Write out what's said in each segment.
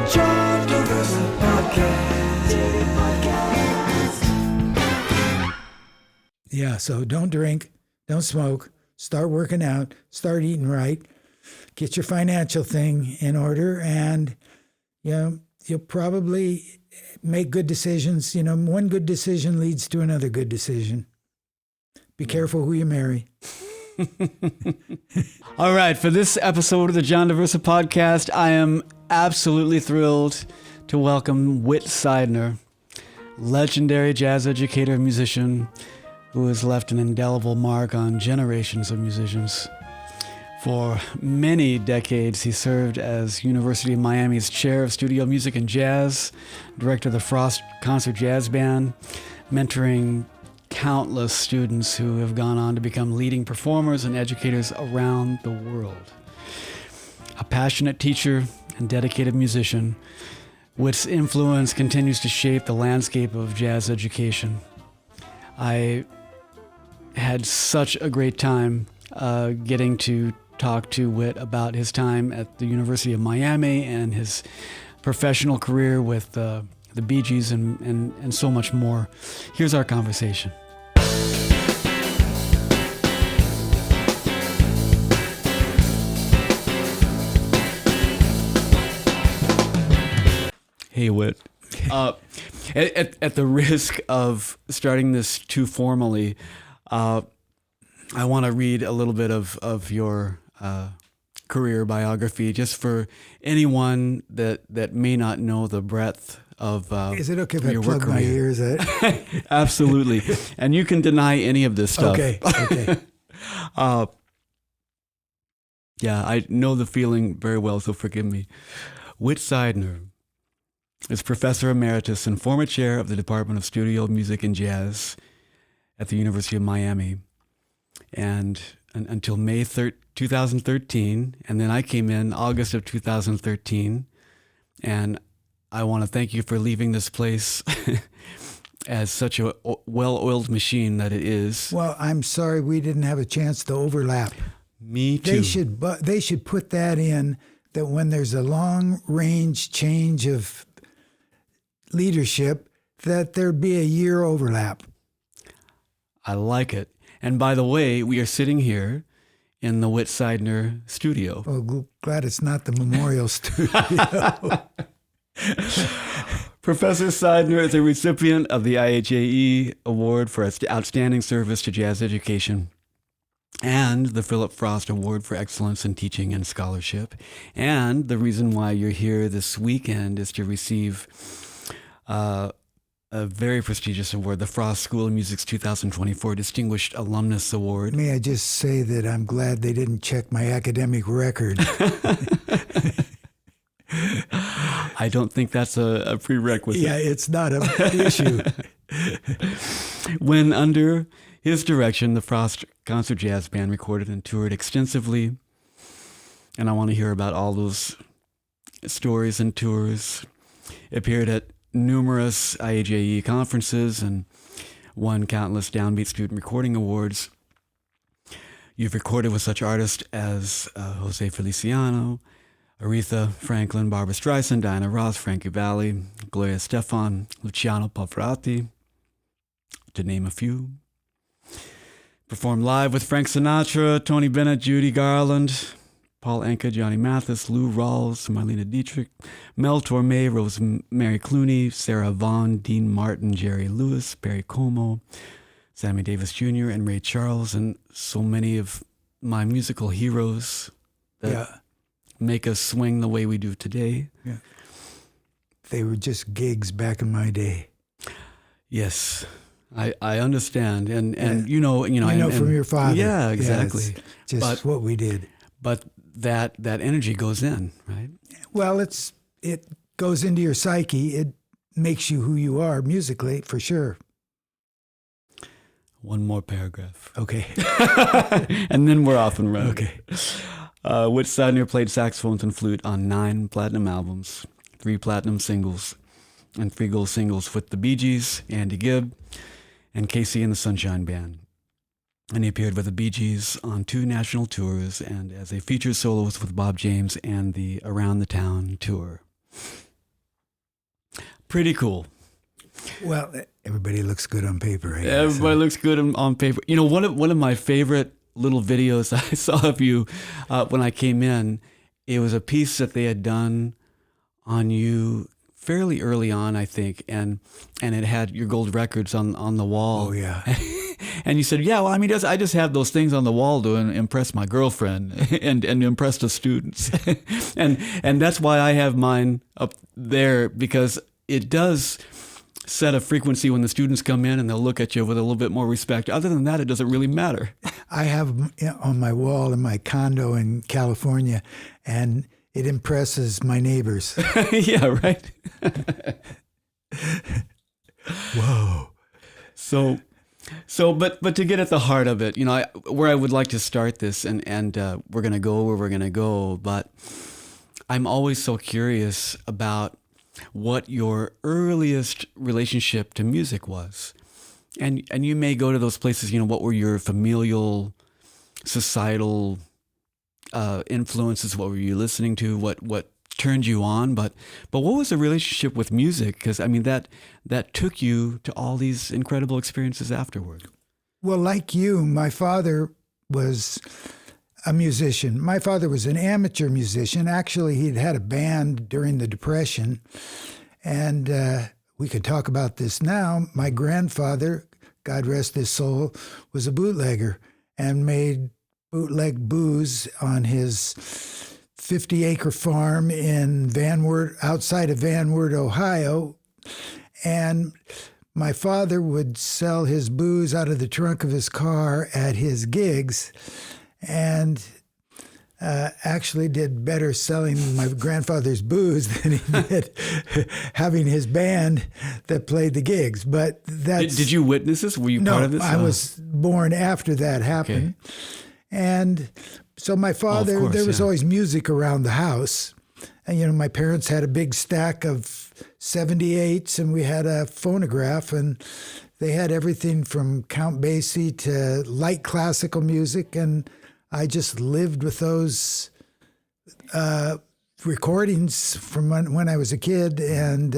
John Daversa Podcast. Yeah, so don't drink, don't smoke, start working out, start eating right, get your financial thing in order, and you'll probably make good decisions. One good decision leads to another good decision. Be careful who you marry. All right, for this episode of the John Daversa Podcast, I am absolutely thrilled to welcome Whit Sidener, legendary jazz educator and musician who has left an indelible mark on generations of musicians. For many decades, he served as University of Miami's chair of studio music and jazz, director of the Frost Concert Jazz Band, mentoring countless students who have gone on to become leading performers and educators around the world. A passionate teacher and dedicated musician, Whit's influence continues to shape the landscape of jazz education. I had such a great time getting to talk to Whit about his time at the University of Miami and his professional career with the Bee Gees and so much more. Here's our conversation. Hey, Whit. At the risk of starting this too formally, I want to read a little bit of your career biography, just for anyone that may not know the breadth of Is it okay if I your plug work my career. ears? Absolutely. And you can deny any of this stuff. Okay. Yeah, I know the feeling very well, so forgive me. Whit Sidener is Professor Emeritus and former chair of the Department of Studio Music and Jazz at the University of Miami. And until May 2013, and then I came in August of 2013, and I want to thank you for leaving this place as such a well-oiled machine that it is. Well, I'm sorry we didn't have a chance to overlap. Me too. They should put that in, that when there's a long-range change of leadership, that there'd be a year overlap. I like it. And by the way, we are sitting here in the Whit Sidener studio. Oh, glad it's not the Memorial Studio. Professor Sidener is a recipient of the IHAE Award for Outstanding Service to Jazz Education and the Philip Frost Award for Excellence in Teaching and Scholarship. And the reason why you're here this weekend is to receive a very prestigious award, the Frost School of Music's 2024 Distinguished Alumnus Award. May I just say that I'm glad they didn't check my academic record. I don't think that's a prerequisite. Yeah, it's not an issue. When under his direction, the Frost Concert Jazz Band recorded and toured extensively. And I want to hear about all those stories and tours. Appeared at numerous IAJE conferences and won countless Downbeat Student Recording Awards. You've recorded with such artists as Jose Feliciano, Aretha Franklin, Barbra Streisand, Diana Ross, Frankie Valli, Gloria Estefan, Luciano Pavarotti, to name a few. Performed live with Frank Sinatra, Tony Bennett, Judy Garland, Paul Anka, Johnny Mathis, Lou Rawls, Marlene Dietrich, Mel Torme, Rosemary Clooney, Sarah Vaughan, Dean Martin, Jerry Lewis, Barry Como, Sammy Davis Jr., and Ray Charles, and so many of my musical heroes that make us swing the way we do today. Yeah. They were just gigs back in my day. Yes, I understand, and you know, from your father. Yeah, exactly. Yeah, it's just what we did. But that energy goes in, right? Well, it goes into your psyche. It makes you who you are musically, for sure. One more paragraph. Okay. And then we're off and running. Okay. Whit Sidener played saxophones and flute on 9 platinum albums, 3 platinum singles, and 3 gold singles with the Bee Gees, Andy Gibb, and Casey and the Sunshine Band. And he appeared with the Bee Gees on 2 national tours and as a featured soloist with Bob James and the Around the Town tour. pretty cool. Well, everybody looks good on paper, I guess. Everybody looks good on paper. You know, one of my favorite little videos I saw of you when I came in, it was a piece that they had done on you fairly early on, I think, and it had your gold records on the wall. Oh, yeah. And you said, yeah, well, I mean, I just have those things on the wall to impress my girlfriend and impress the students. and that's why I have mine up there, because it does set a frequency when the students come in and they'll look at you with a little bit more respect. Other than that, it doesn't really matter. I have on my wall in my condo in California, and it impresses my neighbors. Yeah, right. Whoa. So, but to get at the heart of it, you know, where I would like to start this, and we're going to go where we're going to go, but I'm always so curious about what your earliest relationship to music was. And you may go to those places, you know, what were your familial, societal influences? What were you listening to? What turned you on? But what was the relationship with music? Because, I mean, that took you to all these incredible experiences afterward. Well, like you, my father was a musician. My father was an amateur musician. Actually, he'd had a band during the Depression. And we could talk about this now. My grandfather, God rest his soul, was a bootlegger and made bootleg booze on his 50-acre farm in Van Wert, outside of Van Wert, Ohio. And my father would sell his booze out of the trunk of his car at his gigs, and actually did better selling my grandfather's booze than he did having his band that played the gigs. But that's... Did you witness this? Were you part of this? I was born after that happened. Okay. And so my father, there was always music around the house. And, you know, my parents had a big stack of 78s, and we had a phonograph, and they had everything from Count Basie to light classical music. And I just lived with those recordings from when I was a kid. And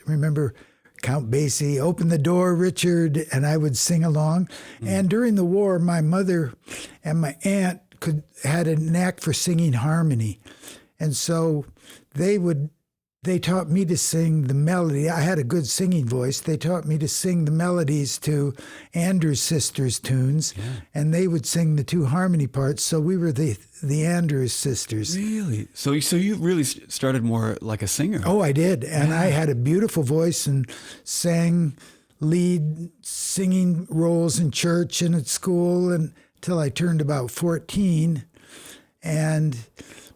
remember Count Basie, Open the Door, Richard, and I would sing along. And during the war, my mother and my aunt had a knack for singing harmony. And so they taught me to sing the melody. I had a good singing voice. They taught me to sing the melodies to Andrews Sisters tunes, and they would sing the two harmony parts. So we were the Andrews Sisters. Really? So you really started more like a singer? Oh, I did. And I had a beautiful voice and sang lead singing roles in church and at school until I turned about 14. And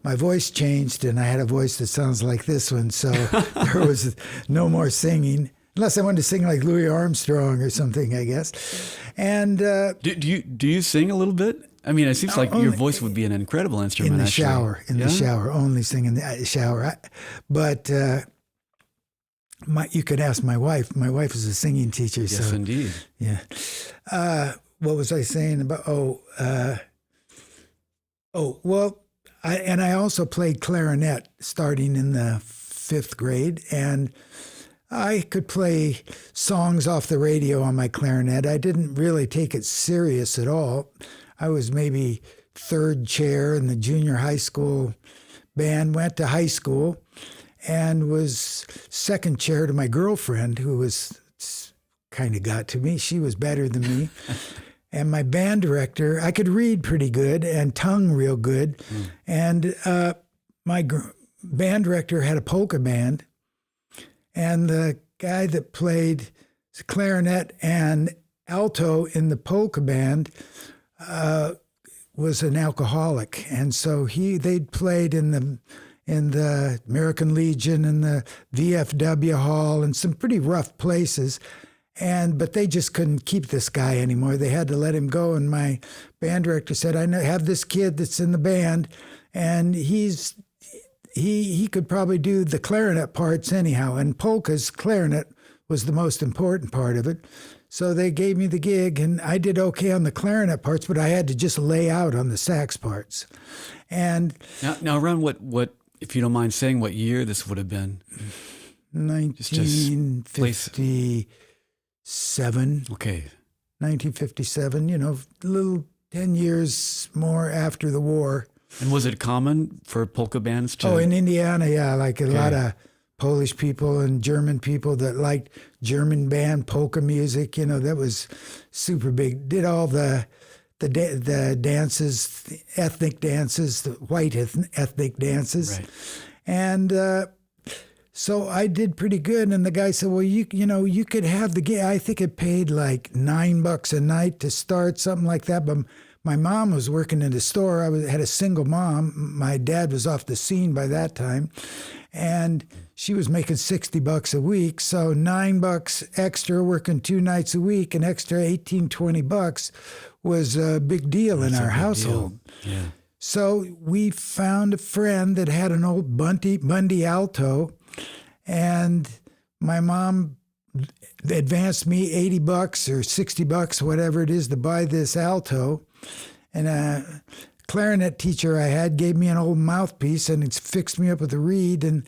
my voice changed, and I had a voice that sounds like this one, so there was no more singing, unless I wanted to sing like Louis Armstrong or something, I guess. And do you sing a little bit? I mean, it seems like your voice would be an incredible instrument. In the shower, the shower, only sing in the shower. But you could ask my wife. My wife is a singing teacher. Yes, so, indeed. Yeah. What was I saying about? Well. I also played clarinet starting in the 5th grade, and I could play songs off the radio on my clarinet. I didn't really take it serious at all. I was maybe 3rd chair in the junior high school band, went to high school, and was 2nd chair to my girlfriend, who was kind of got to me. She was better than me. And my band director, I could read pretty good and tongue real good. And my band director had a polka band. And the guy that played clarinet and alto in the polka band was an alcoholic. And so they'd played in the American Legion and the VFW Hall and some pretty rough places. But they just couldn't keep this guy anymore. They had to let him go. And my band director said, I have this kid that's in the band, and he could probably do the clarinet parts anyhow. And polka's clarinet was the most important part of it. So they gave me the gig, and I did okay on the clarinet parts, but I had to just lay out on the sax parts. And now around what if you don't mind saying, what year this would have been? 1957. Okay. 1957, a little 10 years more after the war. And was it common for polka bands to... Oh, in Indiana, yeah, like a lot of Polish people and German people that liked German band polka music, that was super big. Did all the dances, the ethnic dances, the white ethnic dances. Right. And so I did pretty good. And the guy said, well, you could have the gig. I think it paid like $9 a night to start, something like that. But my mom was working in the store. I had a single mom. My dad was off the scene by that time. And she was making $60 a week. So $9 extra, working 2 nights a week, an extra $18-20 was a big deal in our household. Yeah. So we found a friend that had an old Bundy Alto, and my mom advanced me $80 or $60, whatever it is, to buy this alto. And a clarinet teacher I had gave me an old mouthpiece and it's fixed me up with a reed, and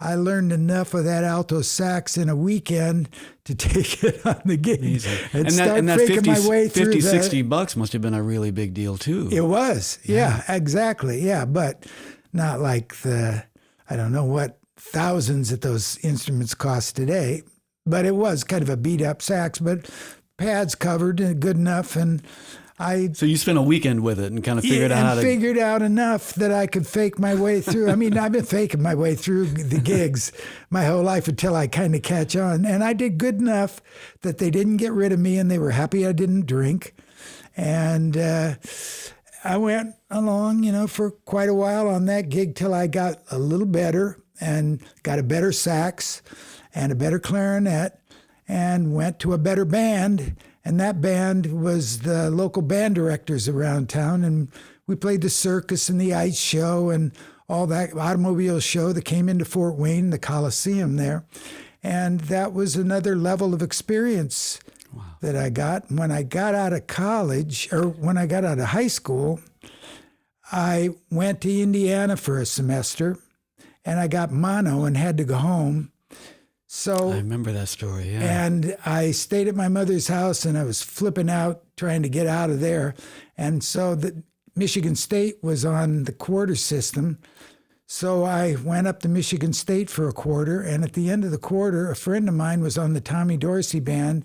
I learned enough of that alto sax in a weekend to take it on the gig. And that faking my way through $50-$60 must have been a really big deal too. It was. Yeah, exactly. Yeah, but not like I don't know what thousands that those instruments cost today, but it was kind of a beat up sax, but pads covered and good enough. And So you spent a weekend with it and kind of figured out enough that I could fake my way through. I mean, I've been faking my way through the gigs my whole life until I kind of catch on. And I did good enough that they didn't get rid of me and they were happy I didn't drink. And I went along, for quite a while on that gig till I got a little better and got a better sax and a better clarinet and went to a better band. And that band was the local band directors around town. And we played the circus and the ice show and all that automobile show that came into Fort Wayne, the Coliseum there. And that was another level of experience that I got. When I got out of college, or when I got out of high school, I went to Indiana for a semester and I got mono and had to go home. So I remember that story, yeah. And I stayed at my mother's house and I was flipping out, trying to get out of there. And so the Michigan State was on the quarter system. So I went up to Michigan State for a quarter. And at the end of the quarter, a friend of mine was on the Tommy Dorsey band,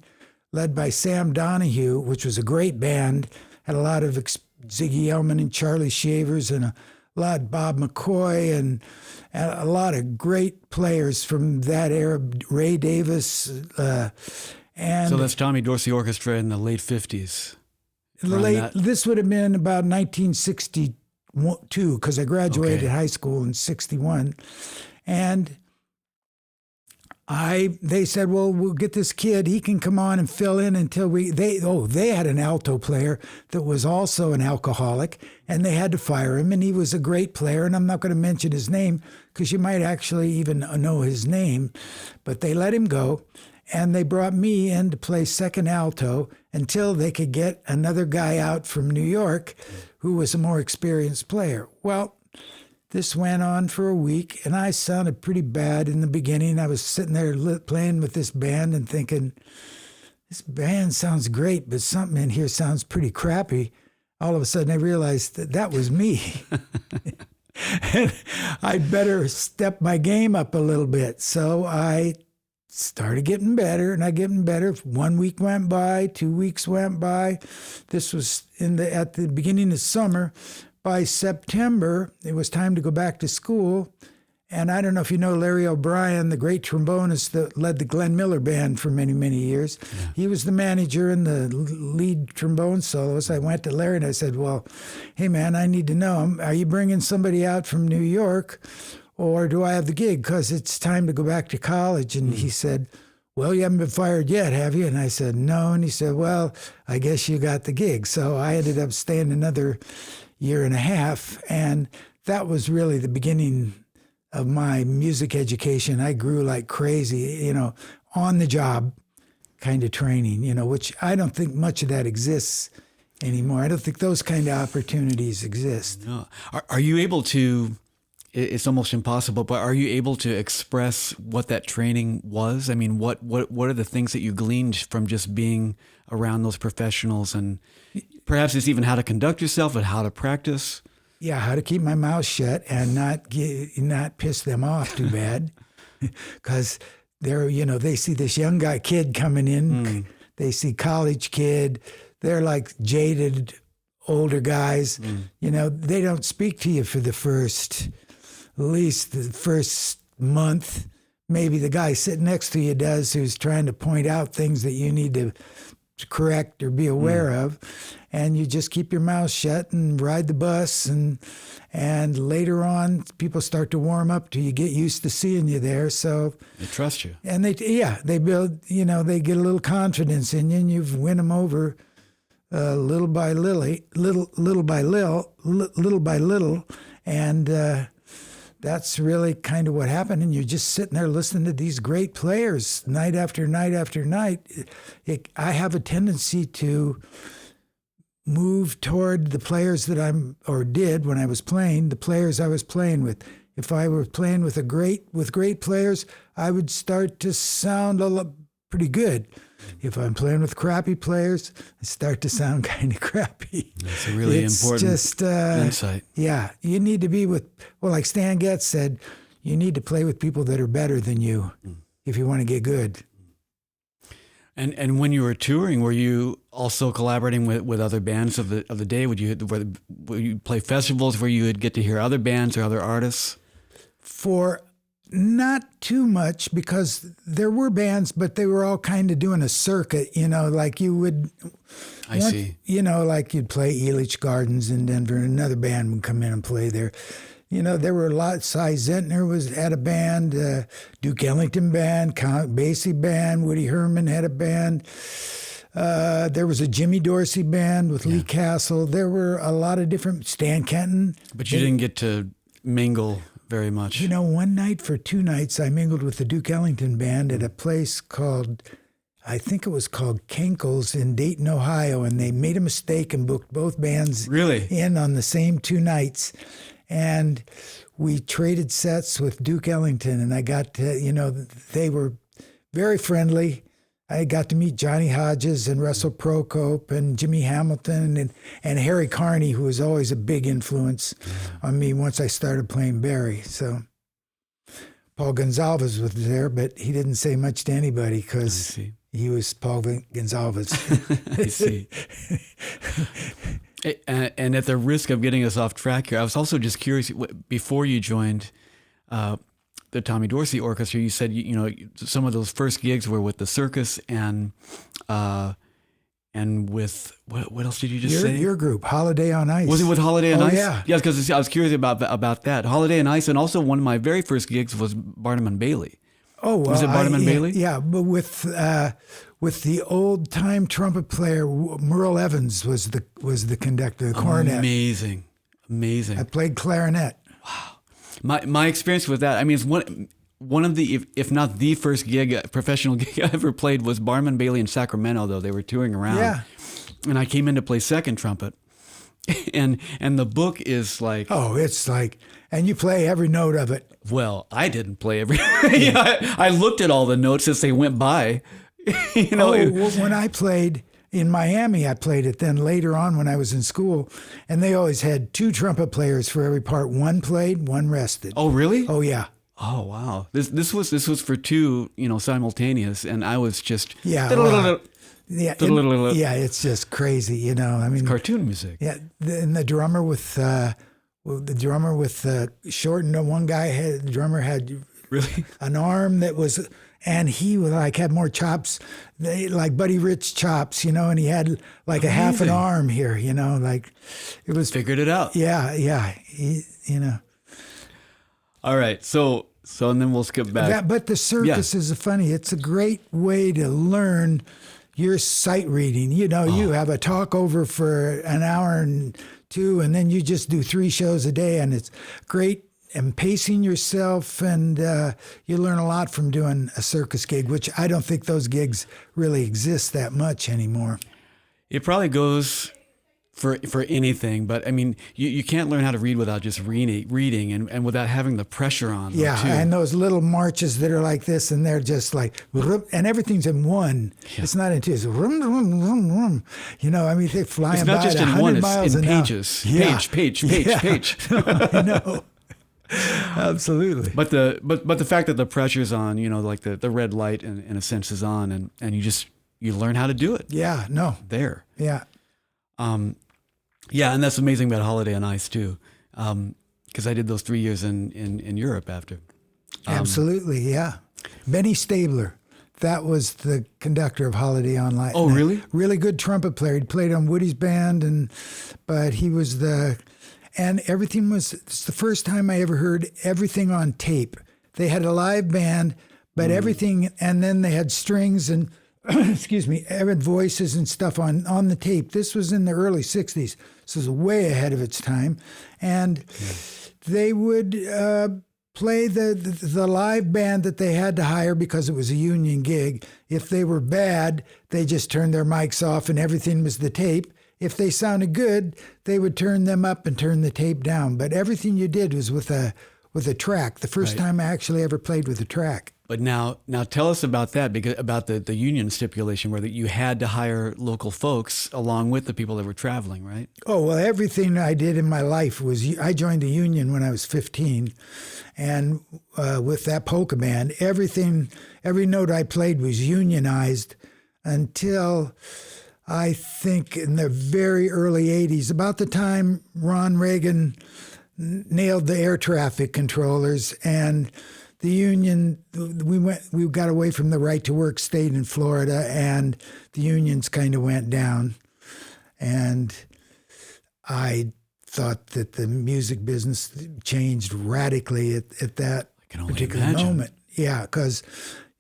led by Sam Donahue, which was a great band. Had a lot of Ziggy Elman and Charlie Shavers and a lot of Bob McCoy and a lot of great players from that era, Ray Davis. And so that's Tommy Dorsey Orchestra in the late 50s. This would have been about 1962 because I graduated high school in 61. And they said, well, we'll get this kid. He can come on and fill in until they had an alto player that was also an alcoholic, and they had to fire him. And he was a great player, and I'm not going to mention his name because you might actually even know his name. But they let him go, and they brought me in to play second alto until they could get another guy out from New York who was a more experienced player. Well, this went on for a week, and I sounded pretty bad in the beginning. I was sitting there playing with this band and thinking, this band sounds great, but something in here sounds pretty crappy. All of a sudden, I realized that was me. And I'd better step my game up a little bit. So I started getting better, and I getting better. 1 week went by, 2 weeks went by. This was at the beginning of summer. By September, it was time to go back to school. And I don't know if you know Larry O'Brien, the great trombonist that led the Glenn Miller Band for many, many years. Yeah. He was the manager and the lead trombone soloist. I went to Larry and I said, well, hey, man, I need to know, are you bringing somebody out from New York or do I have the gig? Because it's time to go back to college. And he said, well, you haven't been fired yet, have you? And I said, no. And he said, well, I guess you got the gig. So I ended up staying another year and a half. And that was really the beginning of my music education. I grew like crazy, on the job kind of training, which I don't think much of that exists anymore. I don't think those kind of opportunities exist. No. Are you able to it's almost impossible. But are you able to express what that training was? I mean, what are the things that you gleaned from just being around those professionals, and perhaps it's even how to conduct yourself and how to practice? Yeah, how to keep my mouth shut and not piss them off too bad, because they see this young kid coming in, they see college kid, they're like jaded older guys, they don't speak to you for at least the first month. Maybe the guy sitting next to you does, who's trying to point out things that you need to correct or be aware of, and you just keep your mouth shut and ride the bus, and later on people start to warm up till you get used to seeing you there, so they trust you, and they build, they get a little confidence in you, and you've win them over little by little, and that's really kind of what happened. And you're just sitting there listening to these great players night after night after night. I have a tendency to move toward the players that did when I was playing, the players I was playing with. If I were playing with great players, I would start to sound pretty good. If I'm playing with crappy players, I start to sound kind of crappy. That's a really important insight. Yeah, you need to be like Stan Getz said, you need to play with people that are better than you if you want to get good. And when you were touring, were you also collaborating with other bands of the day? Would you play festivals where you would get to hear other bands or other artists? For not too much, because there were bands, but they were all kind of doing a circuit, like you would. I see. Like you'd play Elitch Gardens in Denver, and another band would come in and play there. There were a lot. Cy Zentner had a band, Duke Ellington band, Count Basie band, Woody Herman had a band. There was a Jimmy Dorsey band with Lee Castle. There were a lot of different, Stan Kenton. But you didn't get to mingle very much. One night for 2 nights, I mingled with the Duke Ellington band at a place called, I think it was called Kinkles in Dayton, Ohio, and they made a mistake and booked both bands in on the same 2 nights. And we traded sets with Duke Ellington, and I got to, they were very friendly. I got to meet Johnny Hodges and Russell Procope and Jimmy Hamilton and Harry Carney, who was always a big influence on me once I started playing Barry. So Paul Gonsalves was there, but he didn't say much to anybody because he was Paul Gonsalves. I see. And at the risk of getting us off track here, I was also just curious, before you joined the Tommy Dorsey Orchestra, you said, some of those first gigs were with the circus and with, what else did you just say? Your group, Holiday on Ice. Was it with Holiday on Ice? Yeah. Yeah, because I was curious about that. Holiday on Ice, and also one of my very first gigs was Barnum and Bailey. Oh, well, was it Barnum and Bailey? Yeah, but with the old time trumpet player Merle Evans was the conductor, the cornet. Amazing. I played clarinet. Wow. My experience with that, I mean, it's one of the, if not the first professional gig I ever played was Barnum and Bailey in Sacramento, though. They were touring around. Yeah. And I came in to play second trumpet. And the book is like... Oh, it's like... And you play every note of it. Well, I didn't play every... I looked at all the notes as they went by. When I played in Miami, I played it then later on when I was in school. And they always had 2 trumpet players for every part. One played, one rested. Oh, really? Oh, yeah. Oh, wow. This was for 2, simultaneous. And I was just... Yeah. Yeah, it's just crazy, I mean, it's cartoon music. Yeah, and the drummer with short, and one guy had really an arm that was, and he had more chops, like Buddy Rich chops, and he had like a half an arm here, like it was figured it out. Yeah, All right, so and then we'll skip back. But the circus is funny. It's a great way to learn your sight reading. You have a talk over for an hour and 2, and then you just do 3 shows a day, and it's great. And pacing yourself, and you learn a lot from doing a circus gig, which I don't think those gigs really exist that much anymore. It probably goes for anything, but I mean, you can't learn how to read without just reading and without having the pressure on. Yeah, too. and those little marches that are like this, and they're just like, and everything's in one. Yeah. It's not in two. It's rum, rum, rum, rum. You know, I mean, they fly it's by not just at 100 in one, miles it's in an pages. hour. Yeah. Page. I know. Absolutely. But the fact that the pressure's on, you know, like the red light in a sense is on, and you learn how to do it. Yeah. No. There. Yeah. Yeah, and that's amazing about Holiday on Ice too, because I did those 3 years in Europe after. Absolutely, yeah. Benny Stabler, that was the conductor of Holiday on Ice. Oh, really? Really good trumpet player. He played on Woody's band, but he was and everything was. It's the first time I ever heard everything on tape. They had a live band, but everything, and then they had strings and. Excuse me, avid voices and stuff on the tape. This was in the early 60s. This was way ahead of its time. And they would play the live band that they had to hire because it was a union gig. If they were bad, they just turned their mics off and everything was the tape. If they sounded good, they would turn them up and turn the tape down. But everything you did was with a track. The first time I actually ever played with a track. But now tell us about that, because about the union stipulation where that you had to hire local folks along with the people that were traveling, right? Oh, well, everything I did in my life was, I joined the union when I was 15, and with that polka band, every note I played was unionized until I think in the very early 80s, about the time Ron Reagan nailed the air traffic controllers, and the union, we got away from the right to work state in Florida, and the unions kind of went down. And I thought that the music business changed radically at that particular moment. Yeah, because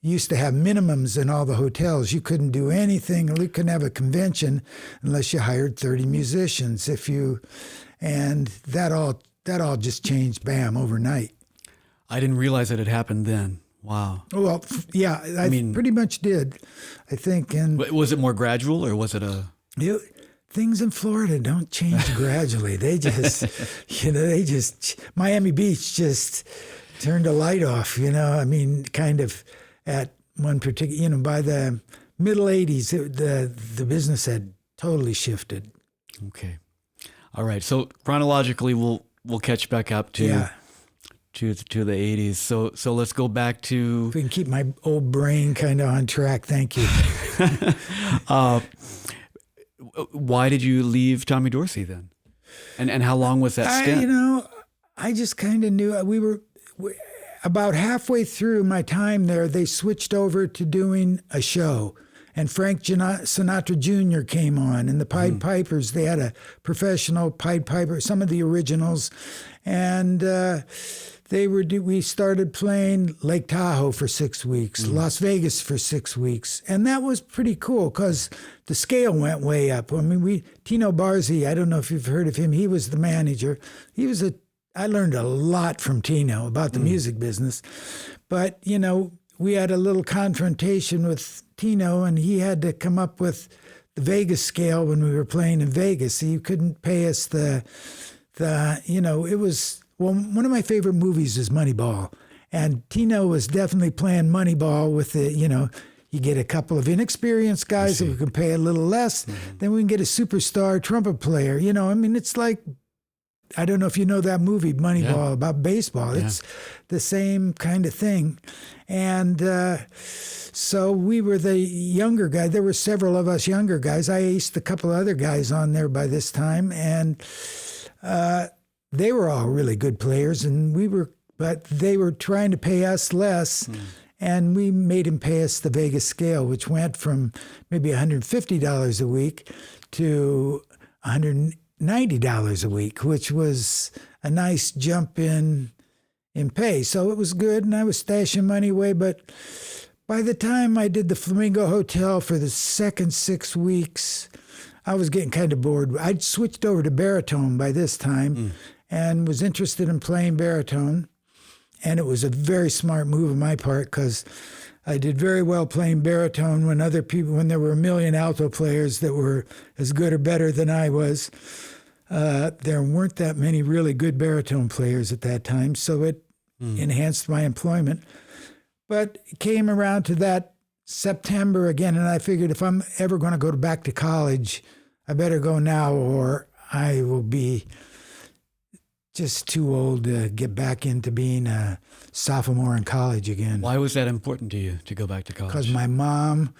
you used to have minimums in all the hotels. You couldn't do anything. You couldn't have a convention unless you hired 30 musicians. And that all just changed, bam, overnight. I didn't realize that it happened then. Wow. Well, yeah, I mean, pretty much did, I think. And was it more gradual, or was it things in Florida don't change gradually. They just, Miami Beach just turned a light off, I mean, kind of at one particular, by the middle 80s, the business had totally shifted. Okay. All right. So chronologically, we'll catch back up to the 80s. So let's go back to... If we can keep my old brain kind of on track, thank you. Why did you leave Tommy Dorsey then? And how long was that stint? I just kind of knew. We were about halfway through my time there, they switched over to doing a show. And Frank Sinatra Jr. came on, and the Pied Pipers, they had a professional Pied Piper, some of the originals. And we started playing Lake Tahoe for 6 weeks, Las Vegas for 6 weeks. And that was pretty cool because the scale went way up. I mean, Tino Barzi, I don't know if you've heard of him. He was the manager. I learned a lot from Tino about the music business. But, we had a little confrontation with Tino, and he had to come up with the Vegas scale when we were playing in Vegas. He couldn't pay us it was... Well, one of my favorite movies is Moneyball, and Tino was definitely playing Moneyball with you get a couple of inexperienced guys who can pay a little less, then we can get a superstar trumpet player. It's like, I don't know if you know that movie, Moneyball, about baseball. Yeah. It's the same kind of thing. And so we were the younger guy. There were several of us younger guys. I aced a couple other guys on there by this time, and they were all really good players, but they were trying to pay us less, and we made him pay us the Vegas scale, which went from maybe $150 a week to $190 a week, which was a nice jump in pay. So it was good, and I was stashing money away, but by the time I did the Flamingo Hotel for the second 6 weeks, I was getting kind of bored. I'd switched over to baritone by this time and was interested in playing baritone. And it was a very smart move on my part because I did very well playing baritone when there were a million alto players that were as good or better than I was. There weren't that many really good baritone players at that time, so it enhanced my employment. But it came around to that September again, and I figured if I'm ever going to go back to college, I better go now or I will be just too old to get back into being a sophomore in college again. Why was that important to you to go back to college? Because my mom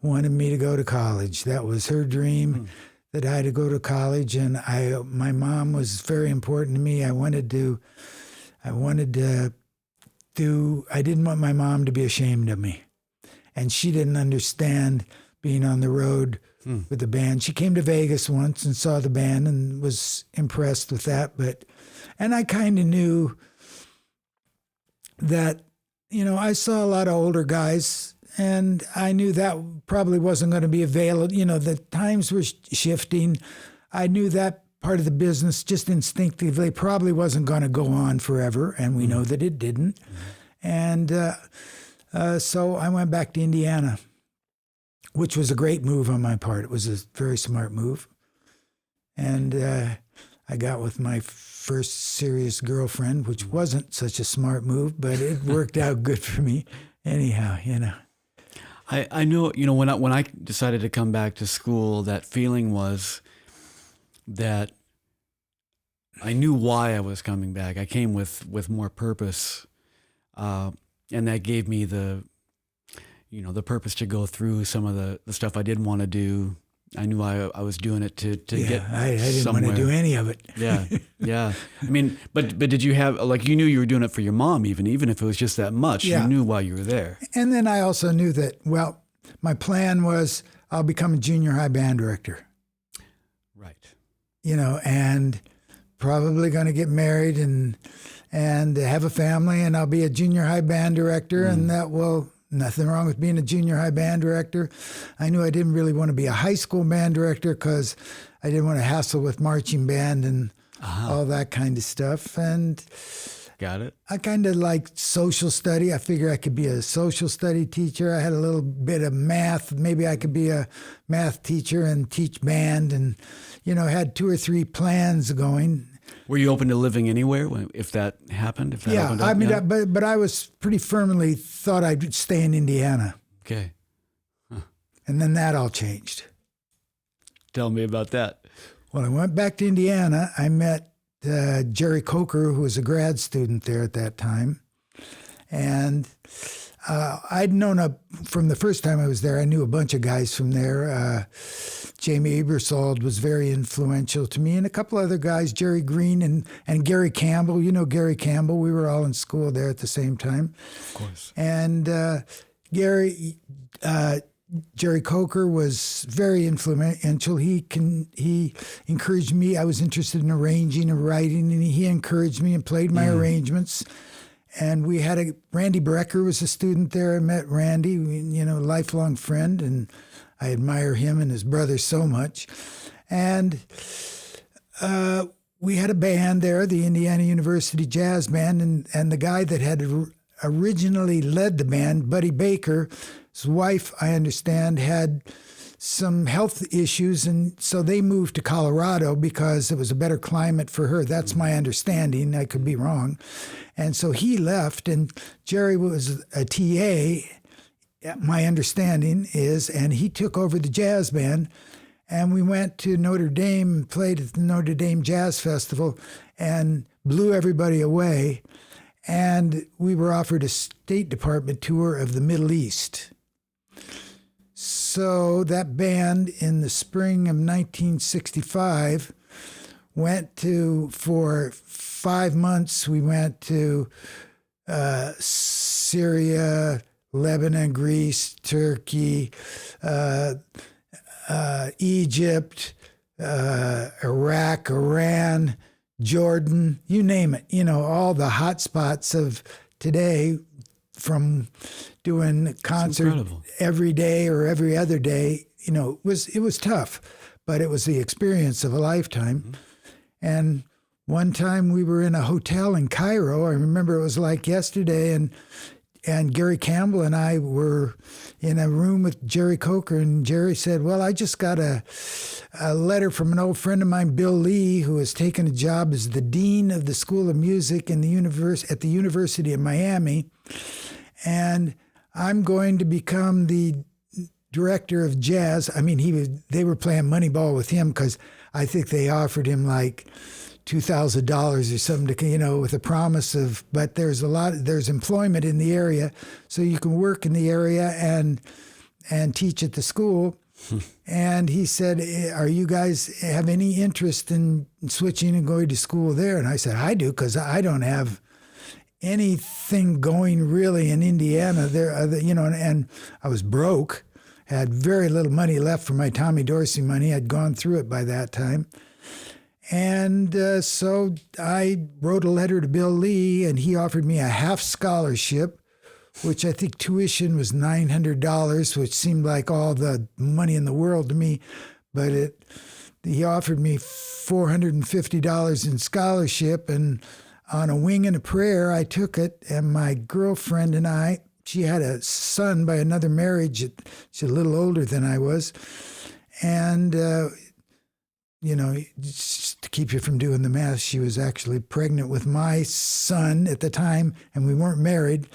wanted me to go to college. That was her dream, that I had to go to college, and my mom was very important to me. I didn't want my mom to be ashamed of me. And she didn't understand being on the road with the band. She came to Vegas once and saw the band and was impressed with that. And I kind of knew that, I saw a lot of older guys, and I knew that probably wasn't going to be available. The times were shifting. I knew that part of the business just instinctively probably wasn't going to go on forever, and we know that it didn't. And so I went back to Indiana, which was a great move on my part. It was a very smart move. And I got with my first serious girlfriend, which wasn't such a smart move, but it worked out good for me anyhow, I know, when I decided to come back to school, that feeling was that I knew why I was coming back. I came with more purpose, and that gave me the purpose to go through some of the stuff I didn't want to do. I knew I was doing it to get I didn't somewhere. want to do any of it. Yeah. I mean, but did you have, you knew you were doing it for your mom, even if it was just that much, you knew why you were there. And then I also knew that, my plan was I'll become a junior high band director. Right. And probably going to get married and have a family, and I'll be a junior high band director, and that will... Nothing wrong with being a junior high band director. I knew I didn't really want to be a high school band director because I didn't want to hassle with marching band and all that kind of stuff. And got it. I kind of liked social study. I figured I could be a social study teacher. I had a little bit of math. Maybe I could be a math teacher and teach band, and had 2 or 3 plans going. Were you open to living anywhere if that happened? But I was pretty firmly thought I'd stay in Indiana. Okay. And then that all changed. Tell me about that. Well, I went back to Indiana. I met Jerry Coker, who was a grad student there at that time. And I'd known from the first time I was there, I knew a bunch of guys from there. Jamey Aebersold was very influential to me, and a couple other guys, Jerry Green and Gary Campbell. Gary Campbell. We were all in school there at the same time. Of course. And Jerry Coker was very influential. He encouraged me. I was interested in arranging and writing, and he encouraged me and played my arrangements. And we had Randy Brecker was a student there. I met Randy, lifelong friend, and I admire him and his brother so much. And we had a band there, the Indiana University Jazz Band, and the guy that had originally led the band, Buddy Baker, his wife, I understand, had some health issues, and so they moved to Colorado because it was a better climate for her. That's my understanding. I could be wrong. And so he left, and Jerry was a TA, my understanding is, and he took over the jazz band, and we went to Notre Dame, played at the Notre Dame Jazz Festival, and blew everybody away. And we were offered a State Department tour of the Middle East. So that band in the spring of 1965 for 5 months, we went to Syria, Lebanon, Greece, Turkey, Egypt, Iraq, Iran, Jordan, you name it, all the hot spots of today, from doing concert every day or every other day, it was tough, but it was the experience of a lifetime. And one time we were in a hotel in Cairo. I remember it was like yesterday, and Gary Campbell and I were in a room with Jerry Coker, and Jerry said, well, I just got a letter from an old friend of mine, Bill Lee, who has taken a job as the dean of the School of Music at the University of Miami, and I'm going to become the director of jazz. I mean, they were playing Moneyball with him because I think they offered him like $2,000 or something to, with a promise of, but there's employment in the area, so you can work in the area and teach at the school. And he said, are you guys have any interest in switching and going to school there? And I said, I do, because I don't have anything going really in Indiana there, and I was broke, had very little money left for my Tommy Dorsey money. I'd gone through it by that time. And so I wrote a letter to Bill Lee, and he offered me a half scholarship, which I think tuition was $900, which seemed like all the money in the world to me. But he offered me $450 in scholarship, and on a wing and a prayer, I took it. And my girlfriend and I, she had a son by another marriage. She's a little older than I was. And just to keep you from doing the math, she was actually pregnant with my son at the time, and we weren't married,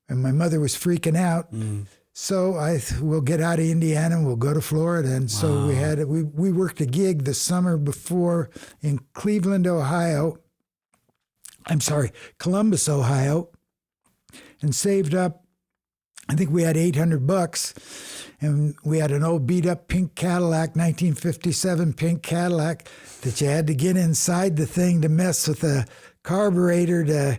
and my mother was freaking out. So we'll get out of Indiana and we'll go to Florida. And so we worked a gig the summer before in Columbus, Ohio, and saved up, I think we had $800, and we had an old beat-up pink Cadillac, 1957 pink Cadillac, that you had to get inside the thing to mess with the carburetor to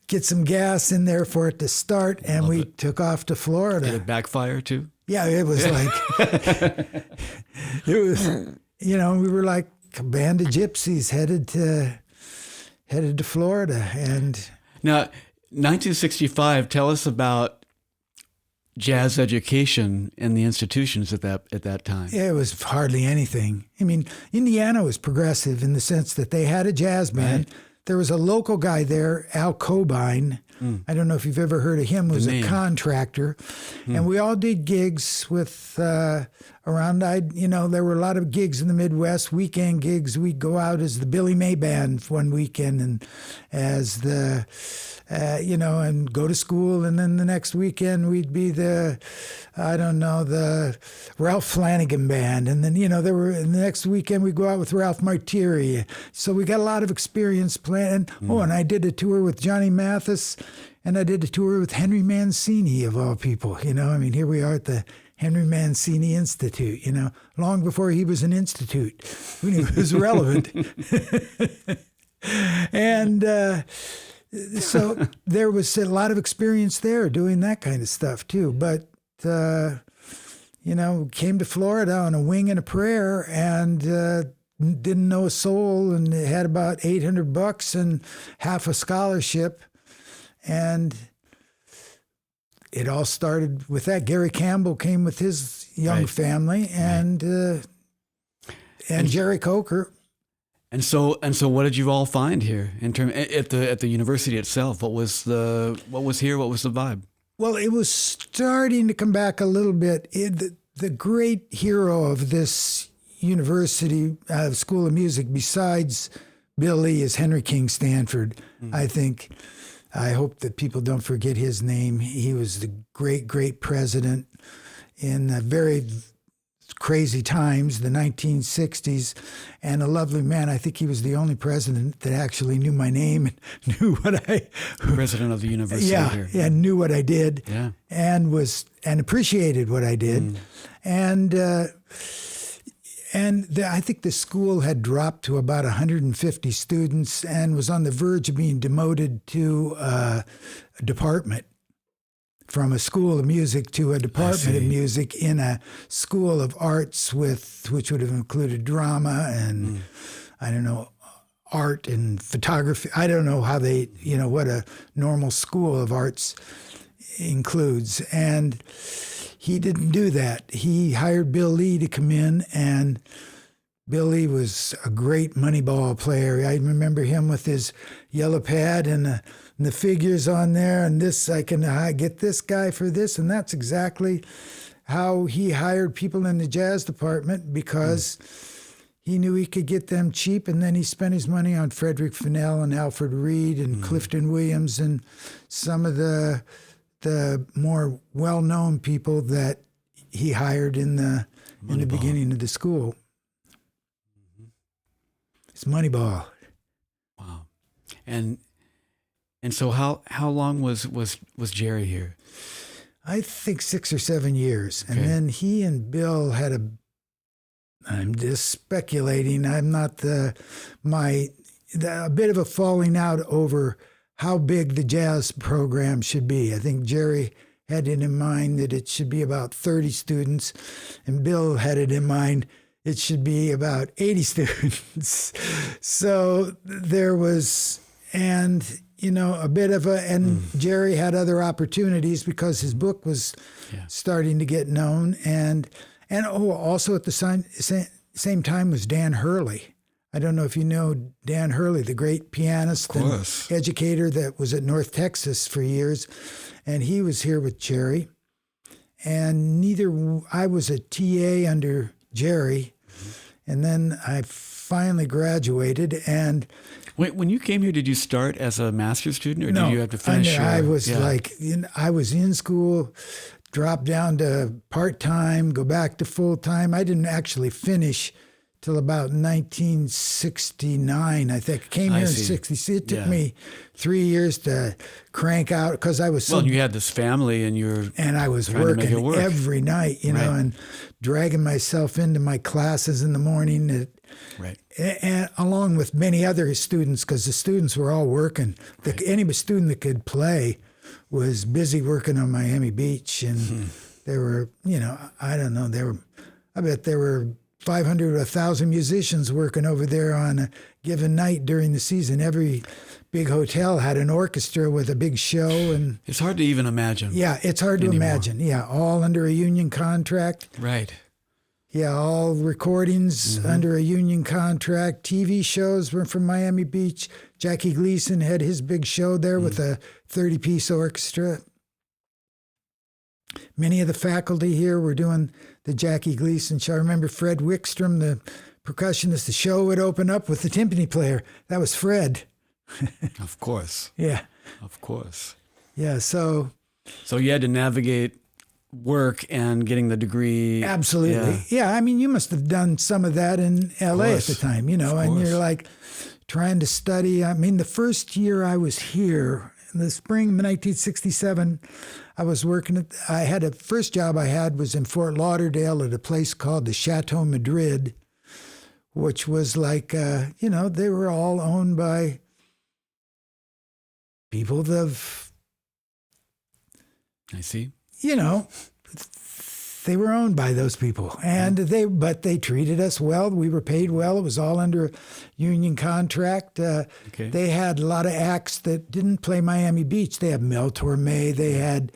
get some gas in there for it to start, and we took off to Florida. Did it backfire too? Yeah, it was like, we were like a band of gypsies headed to Florida. And now, 1965, tell us about jazz education in the institutions at that time. Yeah, it was hardly anything. I mean, Indiana was progressive in the sense that they had a jazz band. Right. There was a local guy there, Al Cobine. I don't know if you've ever heard of him. Was a contractor. And we all did gigs with there were a lot of gigs in the Midwest, weekend gigs. We'd go out as the Billy May Band one weekend, and as the and go to school, and then the next weekend we'd be the Ralph Flanagan Band, and then and the next weekend we'd go out with Ralph Martiri. So we got a lot of experience playing. And I did a tour with Johnny Mathis, and I did a tour with Henry Mancini, of all people. Here we are at the Henry Mancini Institute, long before he was an institute, when he was relevant. And so there was a lot of experience there doing that kind of stuff too. But, came to Florida on a wing and a prayer, and didn't know a soul, and had about $800 and half a scholarship. And it all started with that. Gary Campbell came with his young family, and Jerry Coker. And so, what did you all find here in term at the university itself? What was here? What was the vibe? Well, it was starting to come back a little bit. The great hero of this university, School of Music, besides Bill Lee, is Henry King Stanford. I hope that people don't forget his name. He was the great president in very crazy times, the 1960s, and a lovely man. I think he was the only president that actually knew my name and knew what president of the university here. Yeah, knew what I did, and appreciated what I did. I think the school had dropped to about 150 students and was on the verge of being demoted to a department, from a school of music to a department of music in a school of arts, which would have included drama and art and photography. I don't know how they, what a normal school of arts includes. And he didn't do that. He hired Bill Lee to come in, and Billy was a great Moneyball player. I remember him with his yellow pad and the figures on there, and this, I can get this guy for this, and that's exactly how he hired people in the jazz department, because he knew he could get them cheap, and then he spent his money on Frederick Fennell and Alfred Reed and Clifton Williams and some of the more well-known people that he hired in the beginning of the school. It's Moneyball. Wow. And so how long was Gerry here? I think 6 or 7 years. Okay. And then he and Bill had I'm just speculating. I'm not a bit of a falling out over how big the jazz program should be. I think Gerry had it in mind that it should be about 30 students, and Bill had it in mind it should be about 80 students. So there was, and a bit of Gerry had other opportunities because his book was starting to get known, and also at the same time was Dan Hurley. I don't know if you know Dan Hurley, the great pianist and educator that was at North Texas for years, and he was here with Gerry. And I was a TA under Gerry, and then I finally graduated. And when you came here, did you start as a master's student, or did you have to finish? I was I was in school, dropped down to part-time, go back to full-time. I didn't actually finish till about 1969, I think. I came here in 66. It took me 3 years to crank out, because I was you had this family, and I was working every night, and dragging myself into my classes in the morning. And along with many other students, because the students were all working. Any student that could play was busy working on Miami Beach, and there were, I don't know, I bet there were 500 or 1,000 musicians working over there on a given night during the season. Every big hotel had an orchestra with a big show, and it's hard to even imagine. Yeah, it's hard to imagine. Yeah, all under a union contract. Right. Yeah, all recordings under a union contract. TV shows were from Miami Beach. Jackie Gleason had his big show there with a 30-piece orchestra. Many of the faculty here were doing the Jackie Gleason show. I remember Fred Wickstrom, the percussionist. The show would open up with the timpani player. That was Fred. Of course. Yeah. Of course. Yeah, so you had to navigate work and getting the degree. Absolutely. Yeah, I mean, you must have done some of that in L.A. at the time, and you're like trying to study. I mean, the first year I was here, in the spring of 1967, I was working first job I had was in Fort Lauderdale at a place called the Chateau Madrid, which was like, they were all owned by people I see. They were owned by those people, but they treated us well. We were paid well. It was all under a union contract. They had a lot of acts that didn't play Miami Beach. They had Mel Torme. They had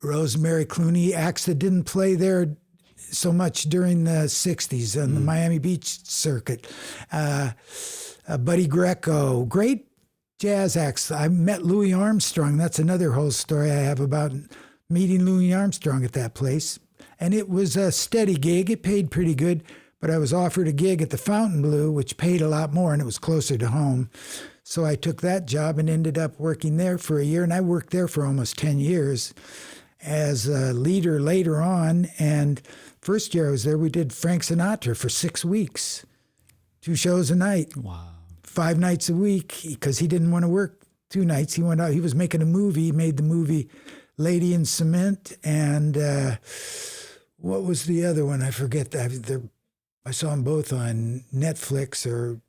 Rosemary Clooney, acts that didn't play there so much during the 60s on the Miami Beach circuit. Buddy Greco, great jazz acts. I met Louis Armstrong. That's another whole story I have about meeting Louis Armstrong at that place. And it was a steady gig. It paid pretty good, but I was offered a gig at the Fontainebleau, which paid a lot more, and it was closer to home. So I took that job and ended up working there for a year, and I worked there for almost 10 years as a leader later on. And first year I was there, we did Frank Sinatra for 6 weeks, 2 shows a night. Wow. 5 nights a week, because he didn't want to work 2 nights. He went out. He was making a movie. He made the movie Lady in Cement, and what was the other one? I forget that. I saw them both on Netflix, or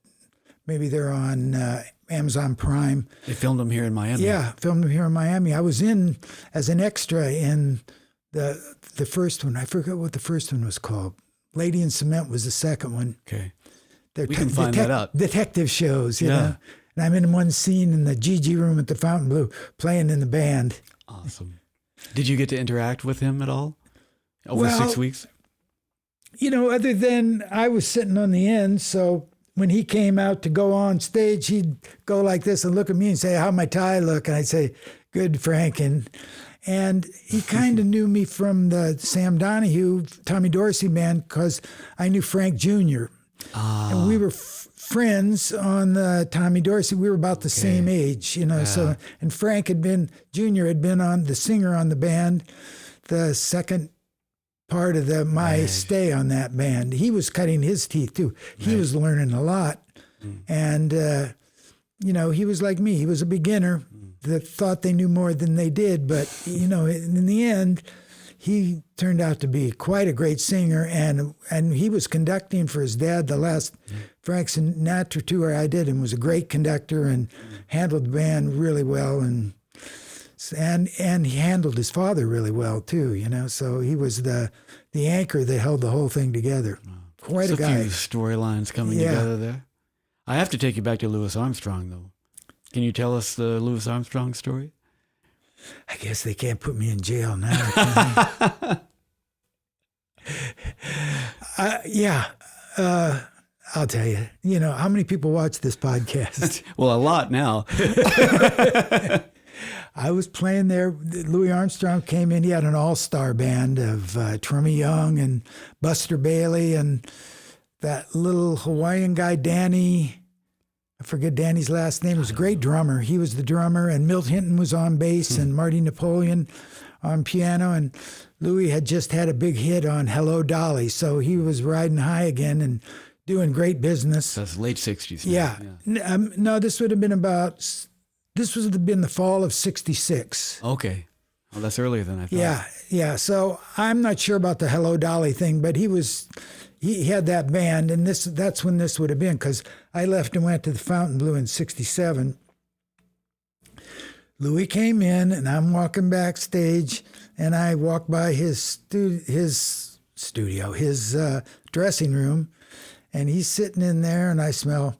maybe they're on Amazon Prime. They filmed them here in Miami. Yeah, filmed them here in Miami. I was in as an extra in the first one. I forget what the first one was called. Lady in Cement was the second one. Okay. We can find that out. Detective shows, you know. And I'm in one scene in the Gigi room at the Fontainebleau playing in the band. Awesome. Did you get to interact with him at all over 6 weeks? Other than I was sitting on the end, so when he came out to go on stage, he'd go like this and look at me and say, "How'd my tie look?" And I'd say, "Good, Frank." And he kind of knew me from the Sam Donahue, Tommy Dorsey band, because I knew Frank Jr. And we were friends on the Tommy Dorsey. We were about the same age, So, and Frank Jr. had been on the singer on the band, the second part of my stay on that band. He was cutting his teeth too. He was learning a lot. And, he was like me. He was a beginner that thought they knew more than they did. But, in the end, he turned out to be quite a great singer. And he was conducting for his dad the last Frank Sinatra tour I did, and was a great conductor and handled the band really well. And he handled his father really well too, So he was the anchor that held the whole thing together. Quite a guy. A few storylines coming together there. I have to take you back to Louis Armstrong, though. Can you tell us the Louis Armstrong story? I guess they can't put me in jail now. Can they? I'll tell you. How many people watch this podcast? Well, a lot now. I was playing there. Louis Armstrong came in. He had an all-star band of Trummy Young and Buster Bailey and that little Hawaiian guy, Danny. I forget Danny's last name. He was a great drummer. He was the drummer, and Milt Hinton was on bass and Marty Napoleon on piano. And Louis had just had a big hit on Hello, Dolly. So he was riding high again and doing great business. That's late 60s. Yeah. No, this would have been the fall of 66. Okay. Well, that's earlier than I thought. Yeah. So I'm not sure about the Hello Dolly thing, but he had that band, and that's when this would have been, because I left and went to the Fontainebleau in 67. Louis came in, and I'm walking backstage, and I walk by his studio, his dressing room, and he's sitting in there, and I smell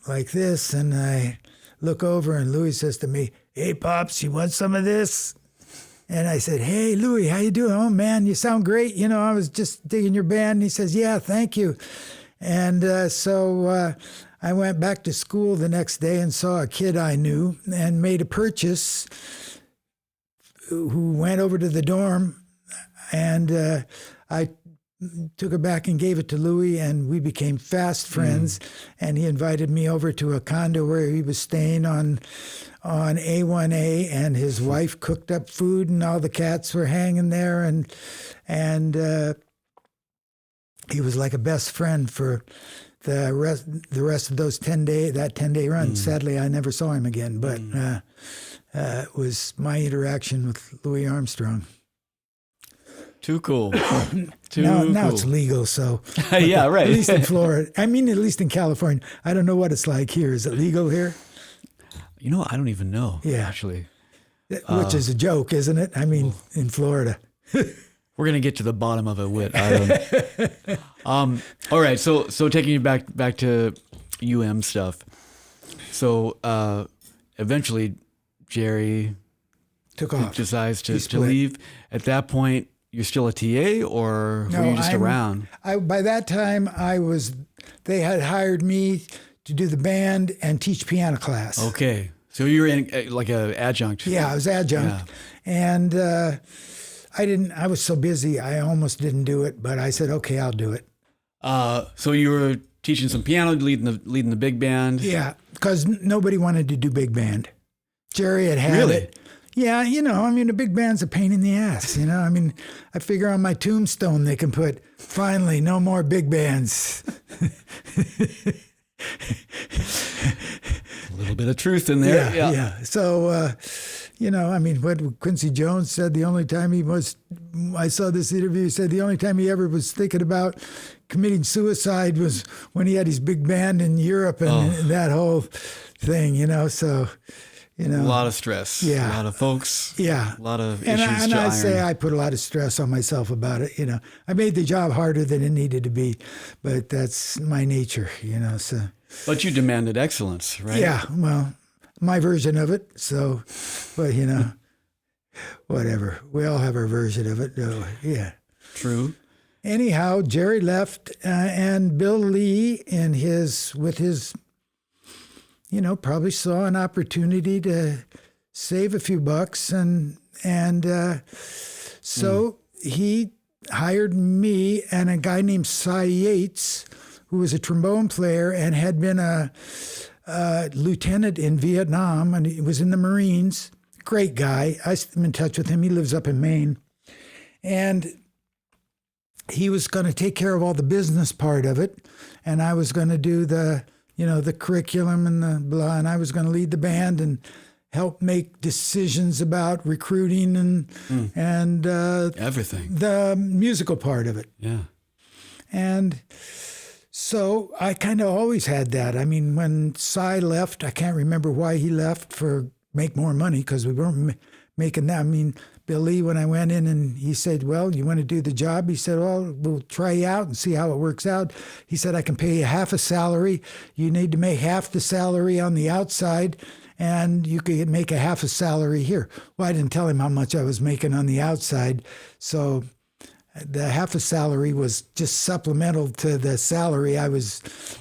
like this, and I look over, and Louis says to me, "Hey, Pops, you want some of this?" And I said, "Hey, Louis, how you doing? Oh, man, you sound great. I was just digging your band." And he says, "Yeah, thank you." And so I went back to school the next day and saw a kid I knew and made a purchase, who went over to the dorm, and I took it back and gave it to Louis, and we became fast friends. And he invited me over to a condo where he was staying on A1A, and his wife cooked up food, and all the cats were hanging there, and he was like a best friend for the rest of those 10-day run. Sadly, I never saw him again, but it was my interaction with Louis Armstrong. Too cool. Now it's legal, so. Yeah, right. At least in Florida. I mean, at least in California. I don't know what it's like here. Is it legal here? I don't even know, actually. Which is a joke, isn't it? I mean, in Florida. We're going to get to the bottom of it, Whit. All right, so taking you back to UM stuff. So eventually, Gerry took off. Decides to leave. At that point, you're still a TA, or were you just around? By that time, they had hired me to do the band and teach piano class. Okay. So you were in like an adjunct. Yeah, I was adjunct. Yeah. And I was so busy, I almost didn't do it, but I said, okay, I'll do it. So you were teaching some piano, leading the big band? Yeah, because nobody wanted to do big band. Gerry had really? it. Yeah, a big band's a pain in the ass, I figure on my tombstone they can put, "Finally, no more big bands." A little bit of truth in there. Yeah. So, what Quincy Jones said, I saw this interview, he said the only time he ever was thinking about committing suicide was when he had his big band in Europe and that whole thing, so... a lot of stress. Yeah. A lot of folks. Yeah. A lot of issues to iron. And I say I put a lot of stress on myself about it. I made the job harder than it needed to be, but that's my nature, so. But you demanded excellence, right? Yeah. Well, my version of it. So, but whatever. We all have our version of it. Yeah. True. anyhow, Gerry left, and Bill Lee, with his, probably saw an opportunity to save a few bucks, and so he hired me and a guy named Cy Yates, who was a trombone player and had been a lieutenant in Vietnam, and he was in the Marines. Great guy. I'm in touch with him. He lives up in Maine. And he was going to take care of all the business part of it, and I was going to do the curriculum and the blah, and I was going to lead the band and help make decisions about recruiting and everything, the musical part of it. Yeah. And so I kind of always had that. I mean, when Cy left, I can't remember why he left, for make more money, because we weren't making that. I mean, Bill Lee, when I went in and he said, well, you want to do the job? He said, well, we'll try you out and see how it works out. He said, I can pay you half a salary. You need to make half the salary on the outside, and you could make a half a salary here. Well, I didn't tell him how much I was making on the outside. So the half a salary was just supplemental to the salary I was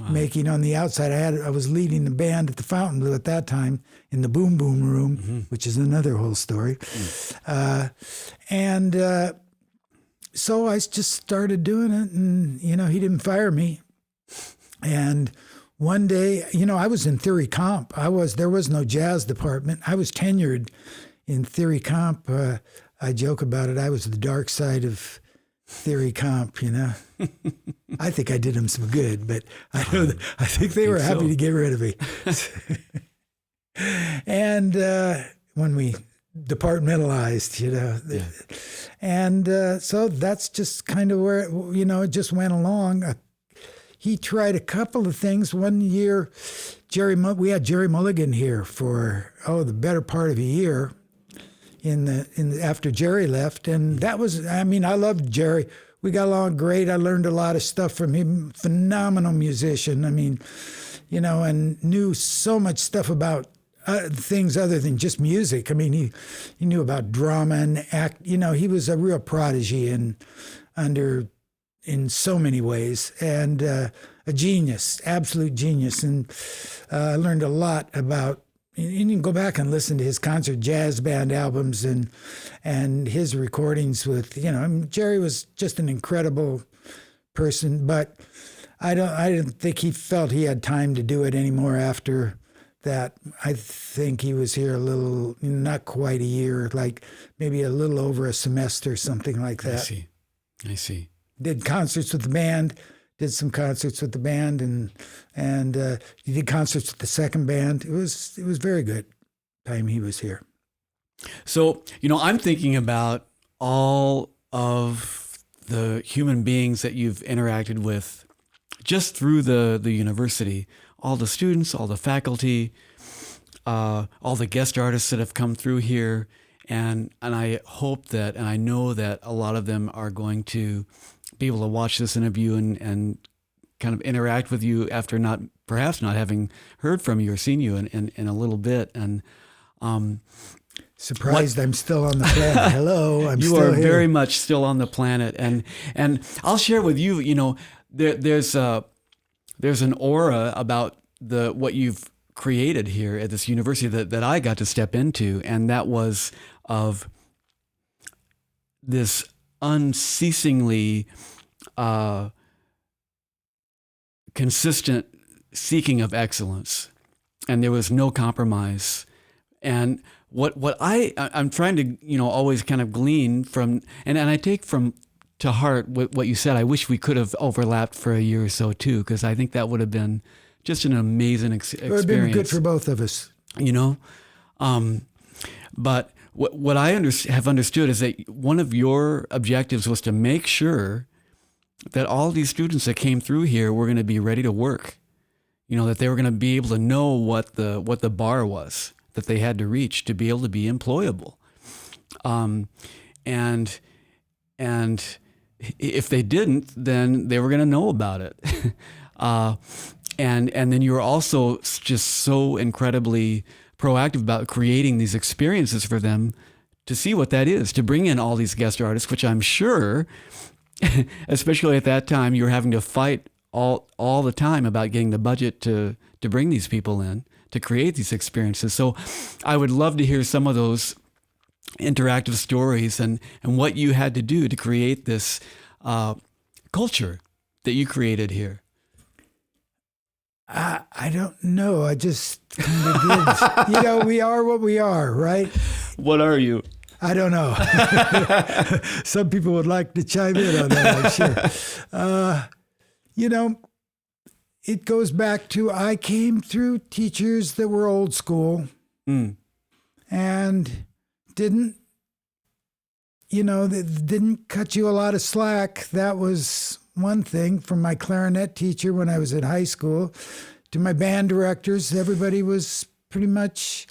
making on the outside. I was leading the band at the Fountain at that time in the Boom Boom Room, which is another whole story. So I just started doing it, and, he didn't fire me. And one day, I was in theory comp. There was no jazz department. I was tenured in theory comp. I joke about it. I was the dark side of theory comp, I think I did them some good, but I think they were happy to get rid of me. And when we departmentalized, and so that's just kind of where it just went along. He tried a couple of things. One year, we had Gerry Mulligan here for the better part of a year. After Gerry left, and that was, I loved Gerry. We got along great. I learned a lot of stuff from him. Phenomenal musician. And knew so much stuff about things other than just music. He knew about drama and act. He was a real prodigy in so many ways, and a genius, absolute genius. And I learned a lot about. You can go back and listen to his concert jazz band albums and his recordings with, Gerry was just an incredible person, but I didn't think he felt he had time to do it anymore after that. I think he was here a little, not quite a year, like maybe a little over a semester, something like that. I see. Did concerts with the band. Did some concerts with the band, and he did concerts with the second band. It was very good time he was here. So, I'm thinking about all of the human beings that you've interacted with just through the university, all the students, all the faculty, all the guest artists that have come through here. And I hope that, and I know that a lot of them are going to be able to watch this interview and kind of interact with you after perhaps not having heard from you or seen you in a little bit. And surprised I'm still on the planet. Hello, I'm you still are here. Very much still on the planet. And I'll share with you, there's an aura about what you've created here at this university that I got to step into, and that was of this unceasingly consistent seeking of excellence, and there was no compromise. And what I'm trying to always kind of glean from, and I take to heart what you said. I wish we could have overlapped for a year or so too, because I think that would have been just an amazing experience. It would have been good for both of us. But what I have understood is that one of your objectives was to make sure that all these students that came through here were going to be ready to work. That they were going to be able to know what the bar was that they had to reach to be able to be employable. And if they didn't, then they were going to know about it. And then you were also just so incredibly proactive about creating these experiences for them to see what that is, to bring in all these guest artists, which I'm sure especially at that time, you were having to fight all the time about getting the budget to bring these people in to create these experiences. So I would love to hear some of those interactive stories and what you had to do to create this culture that you created here. I don't know. I just kind of did. We are what we are, right? What are you? I don't know. Some people would like to chime in on that, I'm sure. It goes back to I came through teachers that were old school and didn't cut you a lot of slack. That was one thing. From my clarinet teacher when I was in high school to my band directors, everybody was pretty much,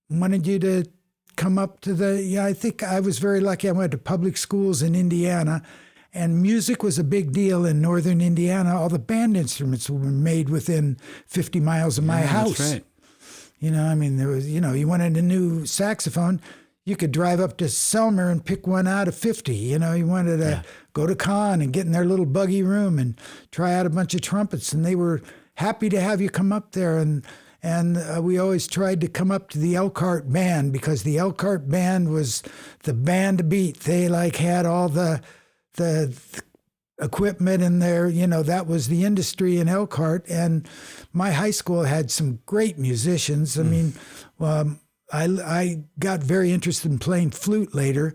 wanted you to come up to I think I was very lucky. I went to public schools in Indiana, and music was a big deal in northern Indiana. All the band instruments were made within 50 miles of my house. That's right. There was, you wanted a new saxophone, you could drive up to Selmer and pick one out of 50. You wanted to go to Con and get in their little buggy room and try out a bunch of trumpets, and they were happy to have you come up there. And we always tried to come up to the Elkhart band, because the Elkhart band was the band to beat. They had all the equipment in there, that was the industry in Elkhart. And my high school had some great musicians. I got very interested in playing flute later.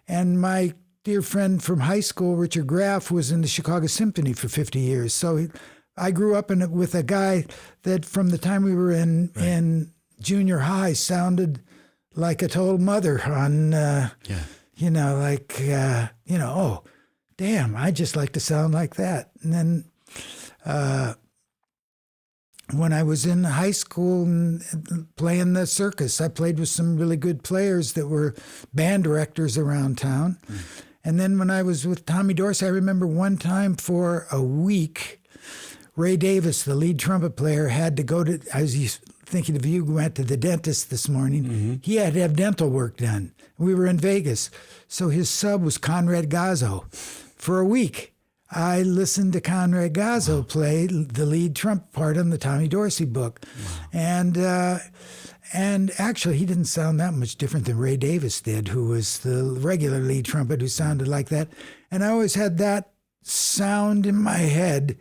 And my dear friend from high school, Richard Graff, was in the Chicago Symphony for 50 years. So I grew up with a guy that from the time we were in junior high sounded like a total mother on, oh, damn, I just like to sound like that. And then when I was in high school and playing the circus, I played with some really good players that were band directors around town. And then when I was with Tommy Dorsey, I remember one time for a week, Ray Davis, the lead trumpet player, had to go to, I was thinking of you, went to the dentist this morning. He had to have dental work done. We were in Vegas. So his sub was Conrad Gazzo. For a week, I listened to Conrad Gazzo play the lead trumpet part on the Tommy Dorsey book. And actually, he didn't sound that much different than Ray Davis did, who was the regular lead trumpet who sounded like that. And I always had that sound in my head,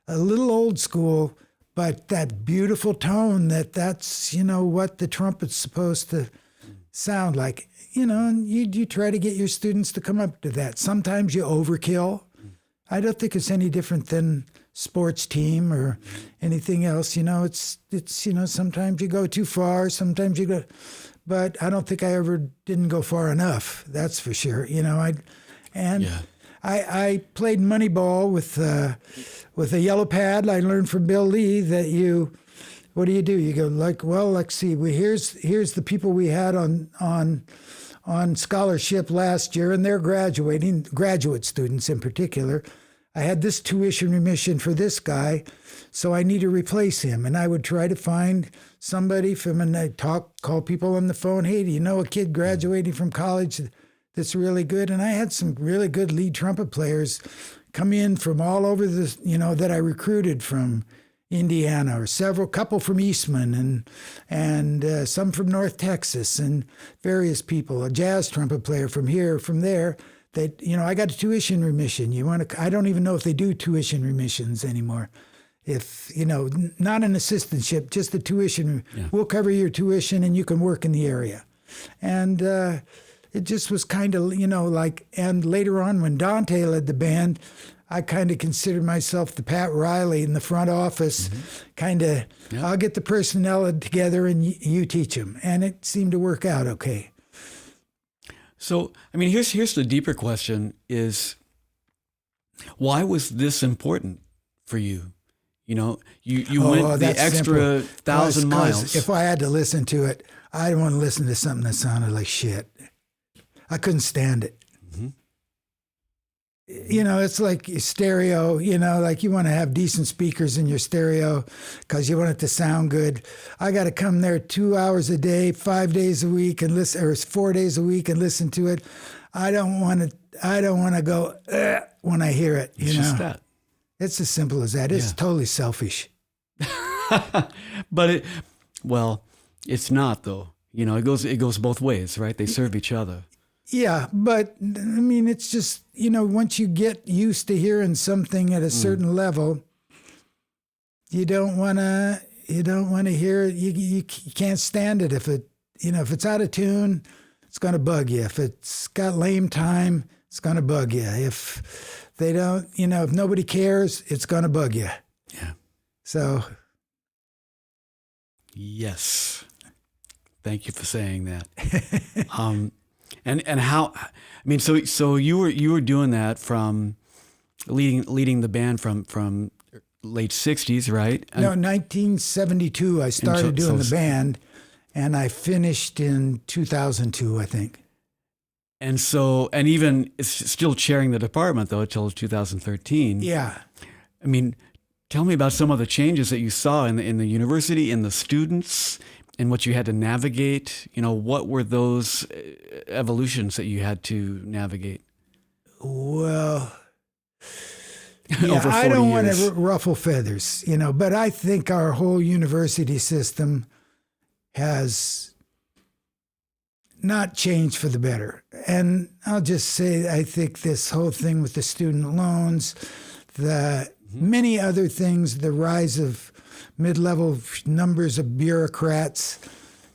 a little old school, but that beautiful tone that's, what the trumpet's supposed to sound like. And you try to get your students to come up to that. Sometimes you overkill. I don't think it's any different than sports team or anything else. It's sometimes you go too far, sometimes you go, but I don't think I ever didn't go far enough. That's for sure. I played Moneyball with a yellow pad. I learned from Bill Lee that what do? You go let's see. Here's the people we had on scholarship last year, and they're graduating, graduate students in particular. I had this tuition remission for this guy, so I need to replace him. And I would try to find somebody and I'd call people on the phone. Hey, do you know a kid graduating from college that's really good? And I had some really good lead trumpet players come in from all over that I recruited from Indiana, or couple from Eastman, and some from North Texas, and various people, a jazz trumpet player from here, from there. That I got a tuition remission. I don't even know if they do tuition remissions anymore. If not an assistantship, just the tuition. We'll cover your tuition, and you can work in the area. And it just was kind of And later on, when Dante led the band, I kind of considered myself the Pat Riley in the front office, I'll get the personnel together and you teach them. And it seemed to work out okay. So, here's the deeper question is, why was this important for you? You went the extra 1,000 miles. If I had to listen to it, I didn't want to listen to something that sounded like shit. I couldn't stand it. It's like stereo, like you want to have decent speakers in your stereo because you want it to sound good. I got to come there 2 hours a day, 5 days a week and listen, or 4 days a week and listen to it. I don't want to I don't want to go when I hear it. It's just that. It's as simple as that. It's totally selfish. But it's not though. It goes both ways, right? They serve each other. Yeah, but I mean, it's just, once you get used to hearing something at a certain level, you don't want to hear it. You can't stand it. If it's out of tune, it's going to bug you. If it's got lame time, it's going to bug you. If they don't, if nobody cares, it's going to bug you. Yeah. So. Yes. Thank you for saying that. And how, so you were doing that from leading the band from late 60s, right? No, 1972 I started doing the band, and I finished in 2002, I think. And even it's still chairing the department though until 2013. Yeah. I mean, tell me about some of the changes that you saw in the university, in the students, and what you had to navigate. What were those evolutions that you had to navigate? Well, over 40 I don't want years. to ruffle feathers, but I think our whole university system has not changed for the better. And I'll just say, I think this whole thing with the student loans, the many other things, the rise of mid-level numbers of bureaucrats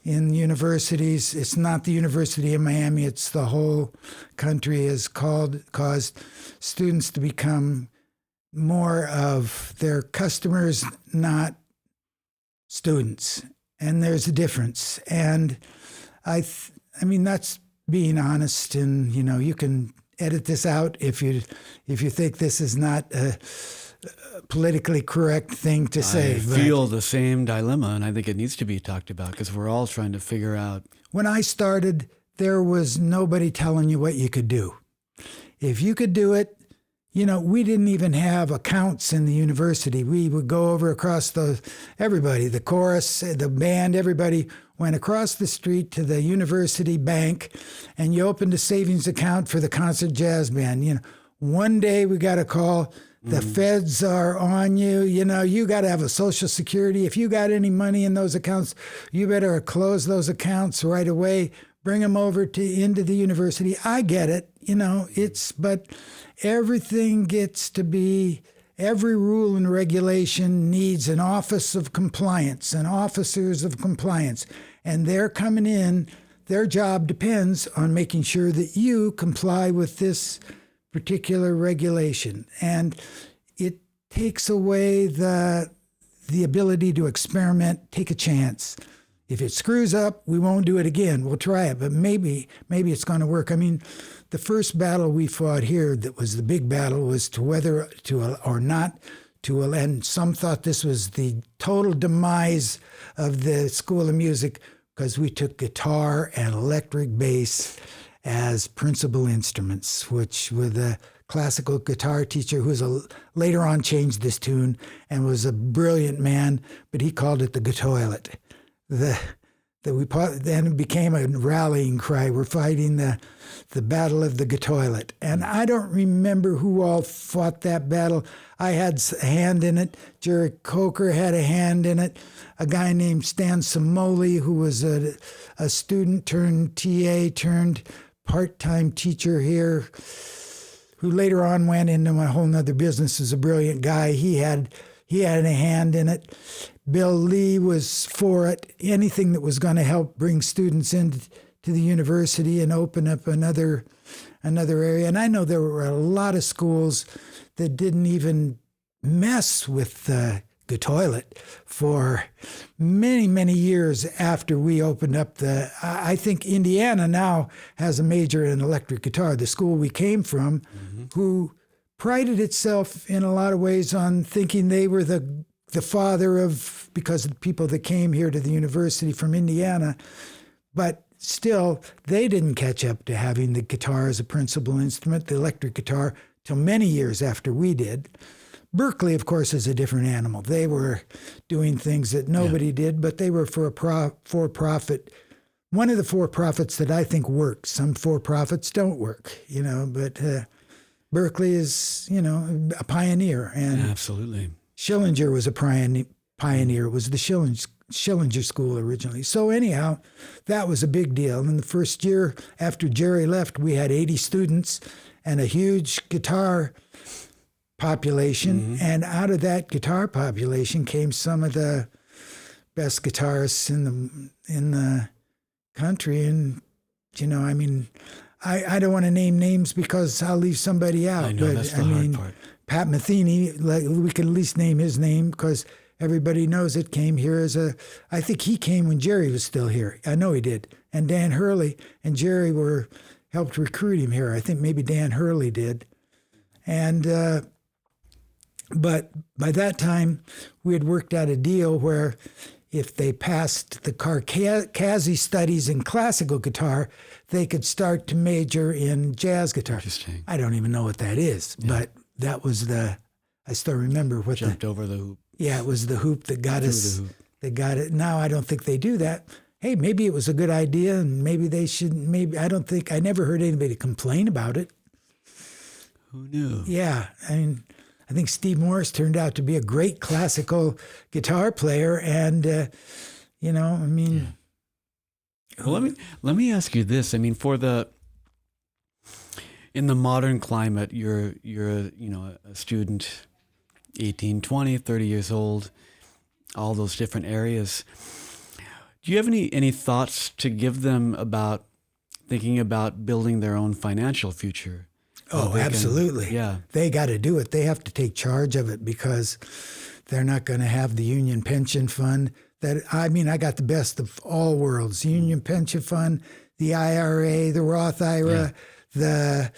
in universities. It's not the University of Miami, it's the whole country has caused students to become more of their customers, not students. And there's a difference. And I mean, that's being honest, and you can edit this out if you think this is not a politically correct thing to say. I feel the same dilemma, and I think it needs to be talked about because we're all trying to figure out. When I started, there was nobody telling you what you could do. If you could do it, we didn't even have accounts in the university. We would go over across everybody, the chorus, the band, everybody went across the street to the university bank, and you opened a savings account for the concert jazz band. One day we got a call. The feds are on you. You got to have a Social Security. If you got any money in those accounts, you better close those accounts right away. Bring them over into the university. I get it. But everything gets to be, every rule and regulation needs an office of compliance and officers of compliance. And they're coming in. Their job depends on making sure that you comply with this particular regulation, and it takes away the ability to experiment, take a chance. If it screws up, we won't do it again. We'll try it, but maybe it's going to work. I mean, the first battle we fought here, that was the big battle, was to whether to or not to, and some thought this was the total demise of the School of Music because we took guitar and electric bass as principal instruments, which with a classical guitar teacher who's later on changed this tune and was a brilliant man, but he called it the Gatoilet. Then it became a rallying cry. We're fighting the Battle of the Gatoilet. And I don't remember who all fought that battle. I had a hand in it. Jerry Coker had a hand in it. A guy named Stan Samoli, who was a student turned TA, turned part-time teacher here, who later on went into a whole nother business, is a brilliant guy. He had a hand in it. Bill Lee was for it. Anything that was going to help bring students into the university and open up another area. And I know there were a lot of schools that didn't even mess with the Gatoilet for many, many years after we opened up I think Indiana now has a major in electric guitar, the school we came from, who prided itself in a lot of ways on thinking they were the father of, because of the people that came here to the university from Indiana. But still, they didn't catch up to having the guitar as a principal instrument, the electric guitar, till many years after we did. Berkeley, of course, is a different animal. They were doing things that nobody did, but they were for-profit one of the for-profits that I think works. Some for-profits don't work, but Berkeley is, a pioneer. And Absolutely. Schillinger was a pioneer. It was the Schillinger School originally. So anyhow, that was a big deal. And the first year after Gerry left, we had 80 students and a huge guitar population. And out of that guitar population came some of the best guitarists in the country. And, I don't want to name names because I'll leave somebody out. I know, but that's the hard part. Pat Metheny, we can at least name his name because everybody knows it, came here I think he came when Gerry was still here. I know he did. And Dan Hurley and Gerry helped recruit him here. I think maybe Dan Hurley did. And, but by that time, we had worked out a deal where if they passed the Carcassi studies in classical guitar, they could start to major in jazz guitar. Interesting. I don't even know what that is, but that was I still remember what Jumped over the hoop. Yeah, it was the hoop that got us. The hoop. That got it. Now I don't think they do that. Hey, maybe it was a good idea, and maybe they shouldn't. Maybe I never heard anybody complain about it. Who knew? Yeah, I think Steve Morris turned out to be a great classical guitar player, and Well, let me ask you this. In the modern climate, you're a student, 18, 20, 30 years old, all those different areas. Do you have any thoughts to give them about thinking about building their own financial future? Oh, absolutely. Yeah. They got to do it. They have to take charge of it because they're not going to have the union pension fund. I got the best of all worlds. Union pension fund, the IRA, the Roth IRA, the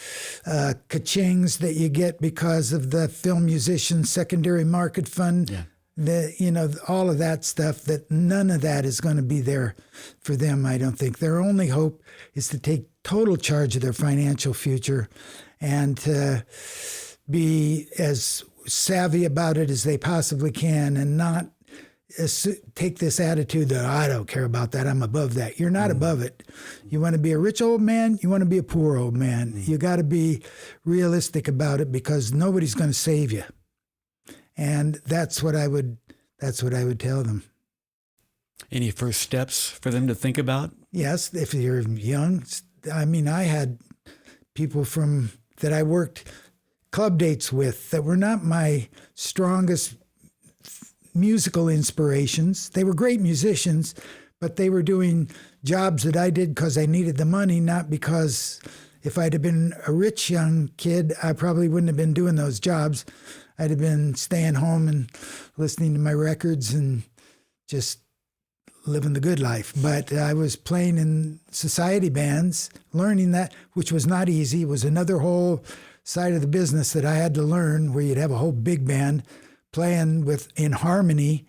ka-chings that you get because of the film musician secondary market fund. Yeah. All of that stuff, that none of that is going to be there for them, I don't think. Their only hope is to take total charge of their financial future and to be as savvy about it as they possibly can and not take this attitude that I don't care about that, I'm above that. You're not above it. You want to be a rich old man, you want to be a poor old man. You got to be realistic about it because nobody's going to save you. And that's what I would tell them. Any first steps for them to think about? Yes, if you're young. I had people that I worked club dates with that were not my strongest musical inspirations. They were great musicians, but they were doing jobs that I did because I needed the money, not because if I'd have been a rich young kid, I probably wouldn't have been doing those jobs. I'd have been staying home and listening to my records and just living the good life. But I was playing in society bands, learning that, which was not easy. It was another whole side of the business that I had to learn, where you'd have a whole big band playing in harmony,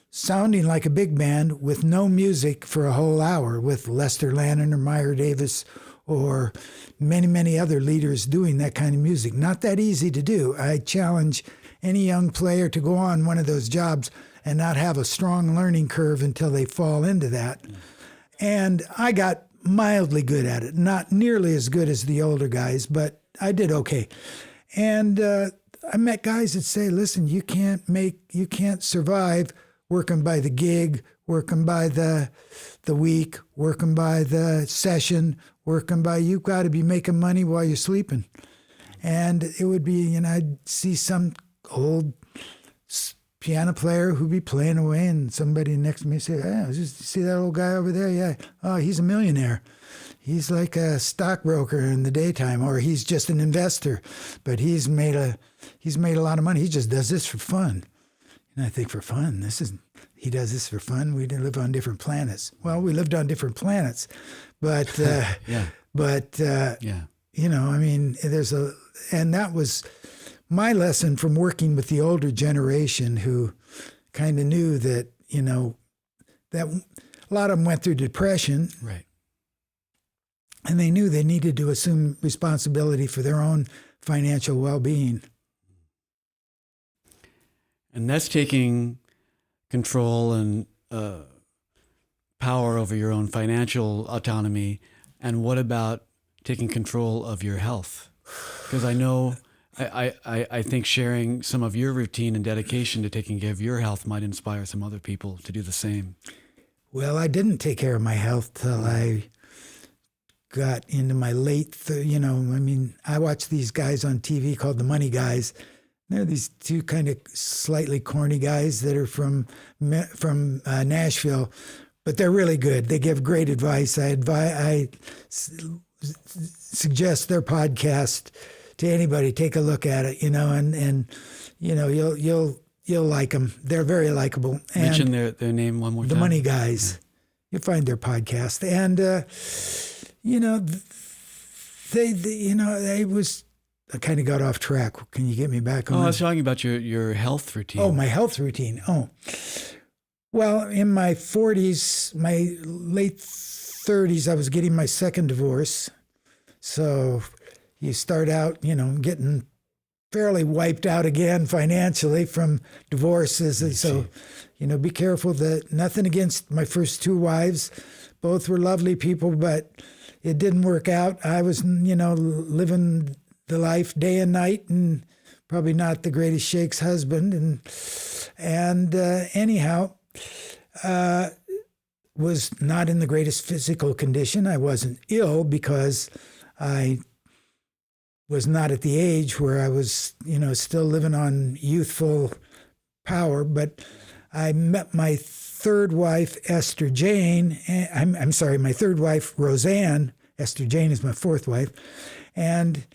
sounding like a big band with no music for a whole hour, with Lester Lannon or Meyer Davis or many, many other leaders doing that kind of music. Not that easy to do. I challenge any young player to go on one of those jobs and not have a strong learning curve until they fall into that. And I got mildly good at it, not nearly as good as the older guys, but I did okay. And I met guys that say, listen, you can't survive working by the gig, working by the week, working by the session, you've got to be making money while you're sleeping. And it would be, I'd see some old piano player who'd be playing away and somebody next to me say, hey, see that old guy over there? Yeah. Oh, he's a millionaire. He's like a stockbroker in the daytime, or he's just an investor, but he's made a lot of money. He just does this for fun. And I think, for fun? He does this for fun? We live on different planets. Well, we lived on different planets, but, and that was my lesson from working with the older generation who kind of knew that, that a lot of them went through depression. Right. And they knew they needed to assume responsibility for their own financial well-being. And that's taking control and power over your own financial autonomy? And what about taking control of your health? Because I know, I think sharing some of your routine and dedication to taking care of your health might inspire some other people to do the same. Well, I didn't take care of my health till I got into my late, I watch these guys on TV called the Money Guys. They're these two kind of slightly corny guys that are from Nashville, but they're really good. They give great advice. I suggest their podcast to anybody. Take a look at it, and you'll like them. They're very likable. Mention their name one more time. The Money Guys. Yeah. You'll find their podcast, and I kind of got off track. Can you get me back on? Oh, I was talking about your health routine. Oh, my health routine. Oh, well, in my 40s, my late 30s, I was getting my second divorce. So you start out, getting fairly wiped out again financially from divorces. So, be careful that nothing against my first two wives. Both were lovely people, but it didn't work out. I was, living the life day and night, and probably not the greatest shake's husband. And anyhow, was not in the greatest physical condition. I wasn't ill because I was not at the age where I was, still living on youthful power. But I met my third wife, Esther Jane. I'm sorry, my third wife, Roseanne. Esther Jane is my fourth wife. And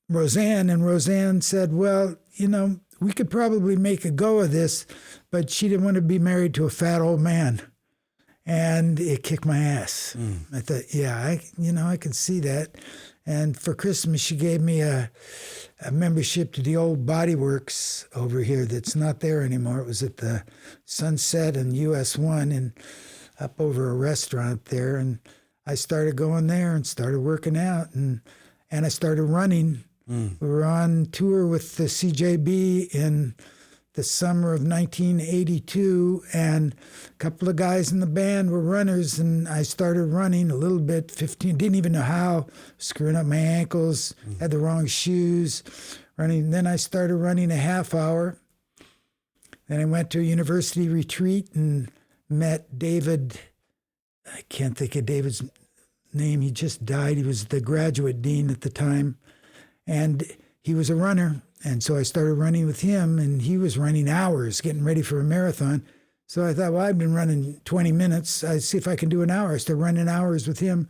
Roseanne said, well, we could probably make a go of this, but she didn't want to be married to a fat old man. And it kicked my ass. I thought, I could see that. And for Christmas, she gave me a membership to the old Body Works over here that's not there anymore. It was at the Sunset and US 1 and up over a restaurant there. And I started going there and started working out. And I started running. We were on tour with the CJB in the summer of 1982, and a couple of guys in the band were runners, and I started running a little bit, 15, didn't even know how, screwing up my ankles, had the wrong shoes, running. Then I started running a half hour. Then I went to a university retreat and met David. I can't think of David's name. He just died. He was the graduate dean at the time. And he was a runner, and so I started running with him, and he was running hours, getting ready for a marathon. So I thought, well, I've been running 20 minutes. I'd see if I can do an hour. I started running hours with him,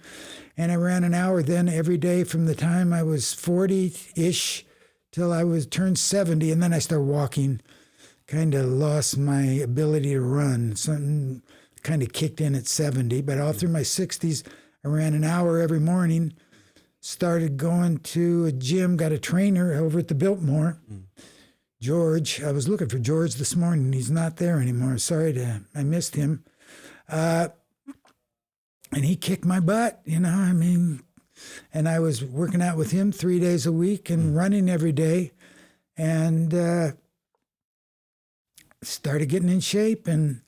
and I ran an hour then every day from the time I was 40-ish till I was turned 70, and then I started walking. Kind of lost my ability to run. Something kind of kicked in at 70, but all through my 60s, I ran an hour every morning. Started going to a gym, got a trainer over at the Biltmore. George, I was looking for George this morning. He's not there anymore. I missed him. And he kicked my butt, and I was working out with him 3 days a week and running every day, and started getting in shape and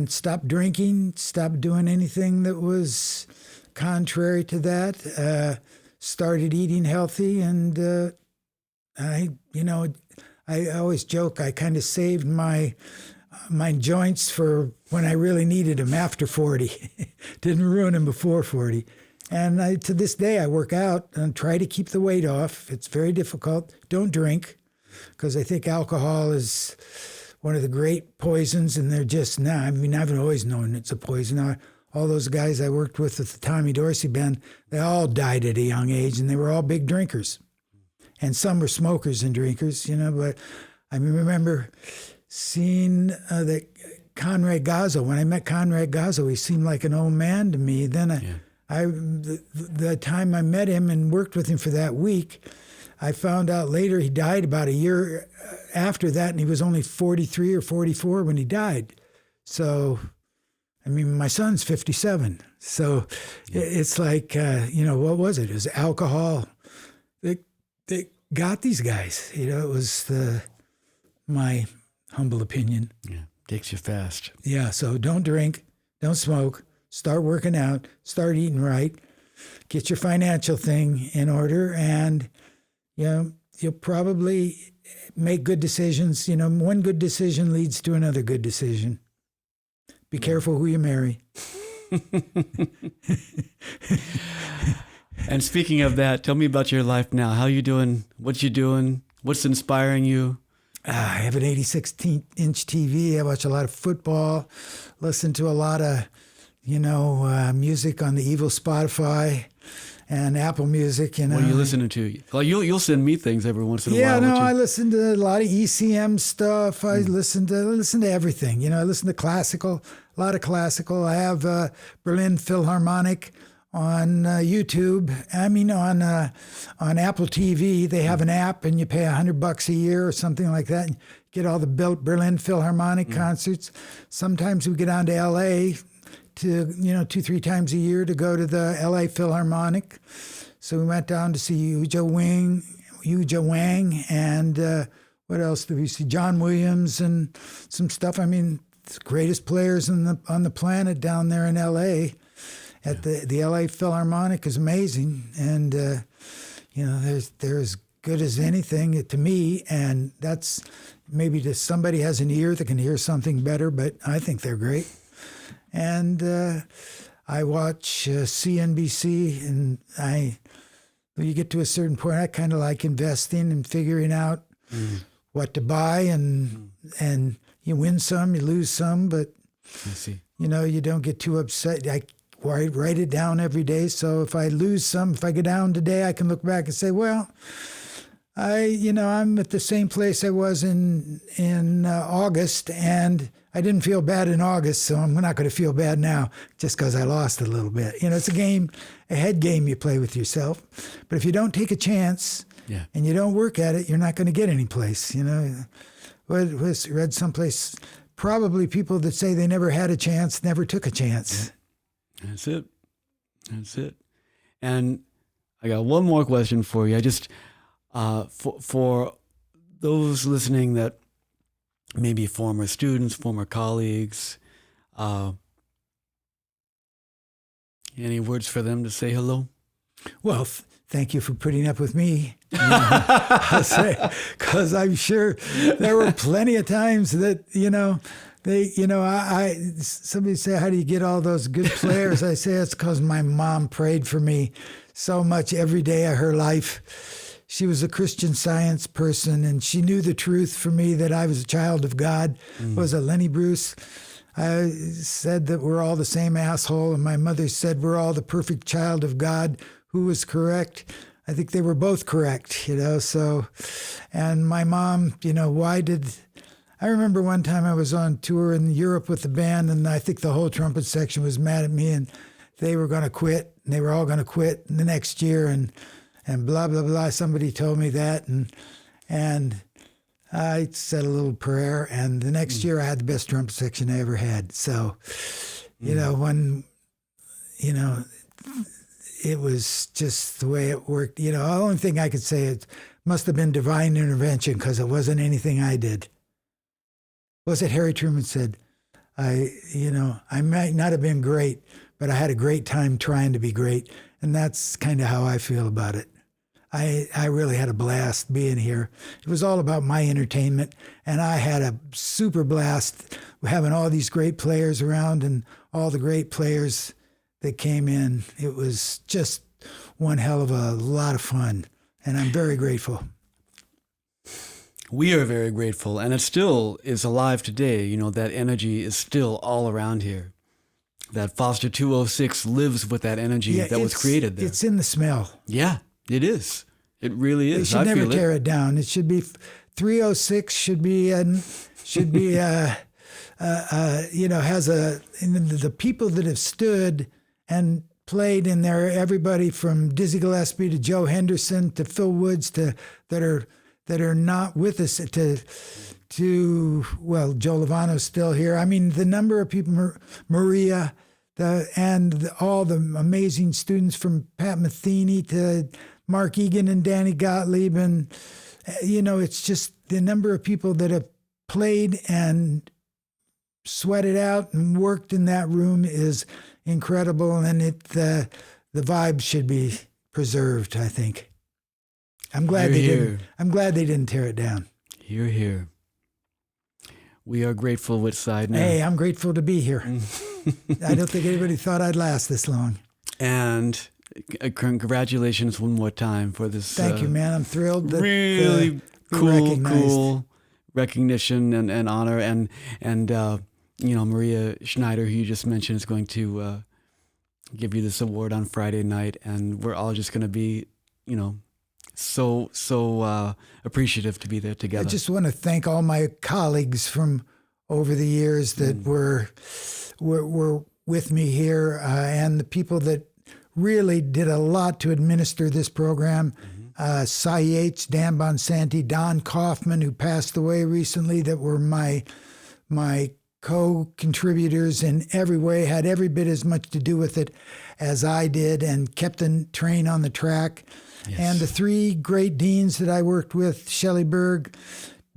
stopped drinking, stopped doing anything that was contrary to that, started eating healthy, and I always joke, I kind of saved my joints for when I really needed them after 40. Didn't ruin them before 40. And to this day, I work out and try to keep the weight off. It's very difficult. Don't drink, because I think alcohol is one of the great poisons, and they're just now. I've always known it's a poison. All those guys I worked with at the Tommy Dorsey band, they all died at a young age, and they were all big drinkers. And some were smokers and drinkers, but I remember seeing that Conrad Gazzo. When I met Conrad Gazzo, he seemed like an old man to me. Then the time I met him and worked with him for that week, I found out later he died about a year after that, and he was only 43 or 44 when he died. So, my son's 57. So it's like, what was it? It was alcohol. They got these guys. It was my humble opinion. Yeah. Takes you fast. Yeah, so don't drink, don't smoke, start working out, start eating right, get your financial thing in order, and you'll probably make good decisions. One good decision leads to another good decision. Be careful who you marry. And speaking of that, tell me about your life now. How you doing? What you doing? What's inspiring you? I have an 86-inch TV. I watch a lot of football, listen to a lot of, music on the evil Spotify and Apple Music. What are you listening to? Well, you'll send me things every once in a while. Yeah, no, I listen to a lot of ECM stuff. I listen to everything. I listen to classical, a lot of classical. I have Berlin Philharmonic on YouTube. On Apple TV. They have an app, and you pay $100 a year or something like that. And get all the Berlin Philharmonic concerts. Sometimes we get down to L.A. to 2-3 times a year to go to the L.A. Philharmonic. So we went down to see Yuja Wang, and what else did we see? John Williams and some stuff. I mean, the greatest players on the planet down there in L.A. at the L.A. Philharmonic is amazing, and they're as good as anything to me, and that's maybe to somebody has an ear that can hear something better, but I think they're great. And I watch CNBC, and when you get to a certain point, I kind of like investing and figuring out what to buy, and you win some, you lose some, but I see. You don't get too upset. I write it down every day. So if I lose some, if I go down today, I can look back and say, well, I'm at the same place I was in August, and I didn't feel bad in August, so I'm not going to feel bad now just because I lost a little bit. It's a head game you play with yourself. But if you don't take a chance and you don't work at it, you're not going to get any place. Read someplace, probably people that say they never had a chance never took a chance. That's it. And I got one more question for you. I just, for those listening that may be former students, former colleagues, any words for them to say hello? Well, thank you for putting up with me. I'll say, because I'm sure there were plenty of times that, somebody say, how do you get all those good players? I say, it's because my mom prayed for me so much every day of her life. She was a Christian Science person, and she knew the truth for me that I was a child of God. Was a Lenny Bruce. I said that we're all the same asshole, and my mother said we're all the perfect child of God. Who was correct? I think they were both correct, so, and my mom, I remember one time I was on tour in Europe with the band, and I think the whole trumpet section was mad at me, and they were going to quit, and they were all going to quit the next year, and blah, blah, blah. Somebody told me that, and I said a little prayer, and the next year I had the best trumpet section I ever had. So, it was just the way it worked. The only thing I could say, it must have been divine intervention, because it wasn't anything I did. Was it Harry Truman said, I might not have been great, but I had a great time trying to be great. And that's kind of how I feel about it. I really had a blast being here. It was all about my entertainment, and I had a super blast having all these great players around and all the great players that came in. It was just one hell of a lot of fun, and I'm very grateful. We are very grateful, and it still is alive today. That energy is still all around here. That Foster 206 lives with that energy that was created there. It's in the smell. Yeah, it is. It really is. They should never tear it down. It should be 306 should be has the people that have stood and played in there, everybody from Dizzy Gillespie to Joe Henderson to Phil Woods that are not with us to Joe Lovano's still here. I mean, the number of people, Maria, and all the amazing students from Pat Metheny to Mark Egan and Danny Gottlieb, and it's just the number of people that have played and sweated out and worked in that room is incredible, and the vibe should be preserved, I think. I'm glad they didn't tear it down. Hear, hear. We are grateful, Whit Sidener. Hey, I'm grateful to be here. I don't think anybody thought I'd last this long. And congratulations one more time for this. Thank you, man. I'm thrilled that really cool recognition and honor. And Maria Schneider, who you just mentioned, is going to give you this award on Friday night. And we're all just going to be, so appreciative to be there together. I just want to thank all my colleagues from over the years that were with me here, and the people that really did a lot to administer this program. Cy Yates, Dan Bonsanti, Don Kaufman, who passed away recently, that were my co-contributors in every way, had every bit as much to do with it as I did, and kept the train on the track. Yes. And the three great deans that I worked with, Shelley Berg,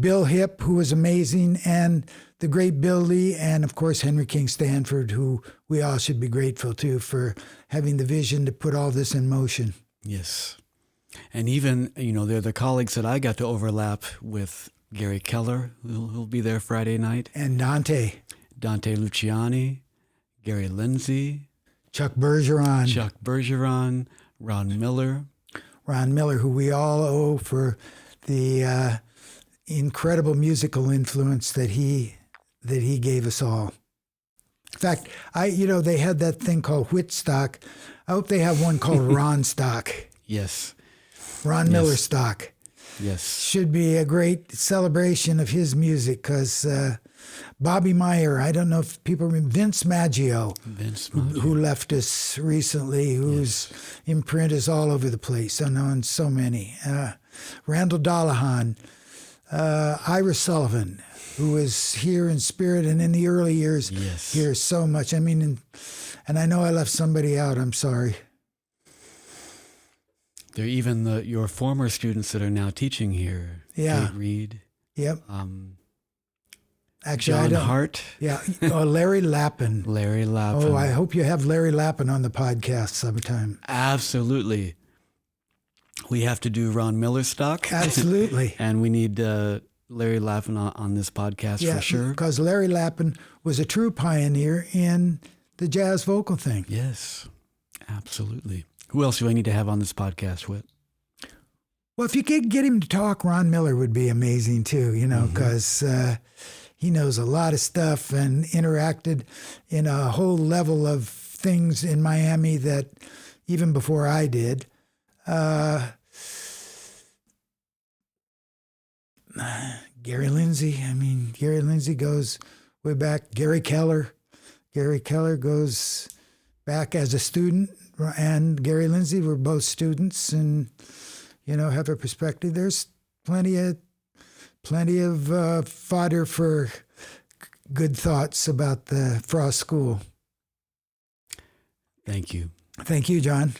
Bill Hipp, who was amazing, and the great Bill Lee, and of course Henry King Stanford, who we all should be grateful to for having the vision to put all this in motion. Yes. And even, they're the colleagues that I got to overlap with. Gary Keller, who'll be there Friday night. And Dante Luciani, Gary Lindsay. Chuck Bergeron. Ron Miller, who we all owe for the incredible musical influence that he gave us all. In fact, they had that thing called Whitstock. I hope they have one called Ron Stock. Yes. Ron Miller Stock. Yes. Should be a great celebration of his music, because Bobby Meyer, I don't know if people remember, Vince Maggio, who left us recently, whose imprint is all over the place, on so many. Randall Dollahan, Ira Sullivan, who was here in spirit and in the early years here so much. I mean, and I know I left somebody out. I'm sorry. There are even your former students that are now teaching here. Yeah. Kate Reed. Yep. John Actually, Hart. Yeah. Oh, Larry Lappin. Oh, I hope you have Larry Lappin on the podcast sometime. Absolutely. We have to do Ron Miller stock. Absolutely. And we need Larry Lappin on this podcast for sure. Because Larry Lappin was a true pioneer in the jazz vocal thing. Yes, absolutely. Who else do I need to have on this podcast, Whit? Well, if you could get him to talk, Ron Miller would be amazing too, because he knows a lot of stuff and interacted in a whole level of things in Miami that even before I did. Gary Lindsay goes way back. Gary Keller goes back as a student, and Gary Lindsay were both students, and have a perspective. There's plenty of fodder for good thoughts about the Frost School. Thank you. Thank you, John.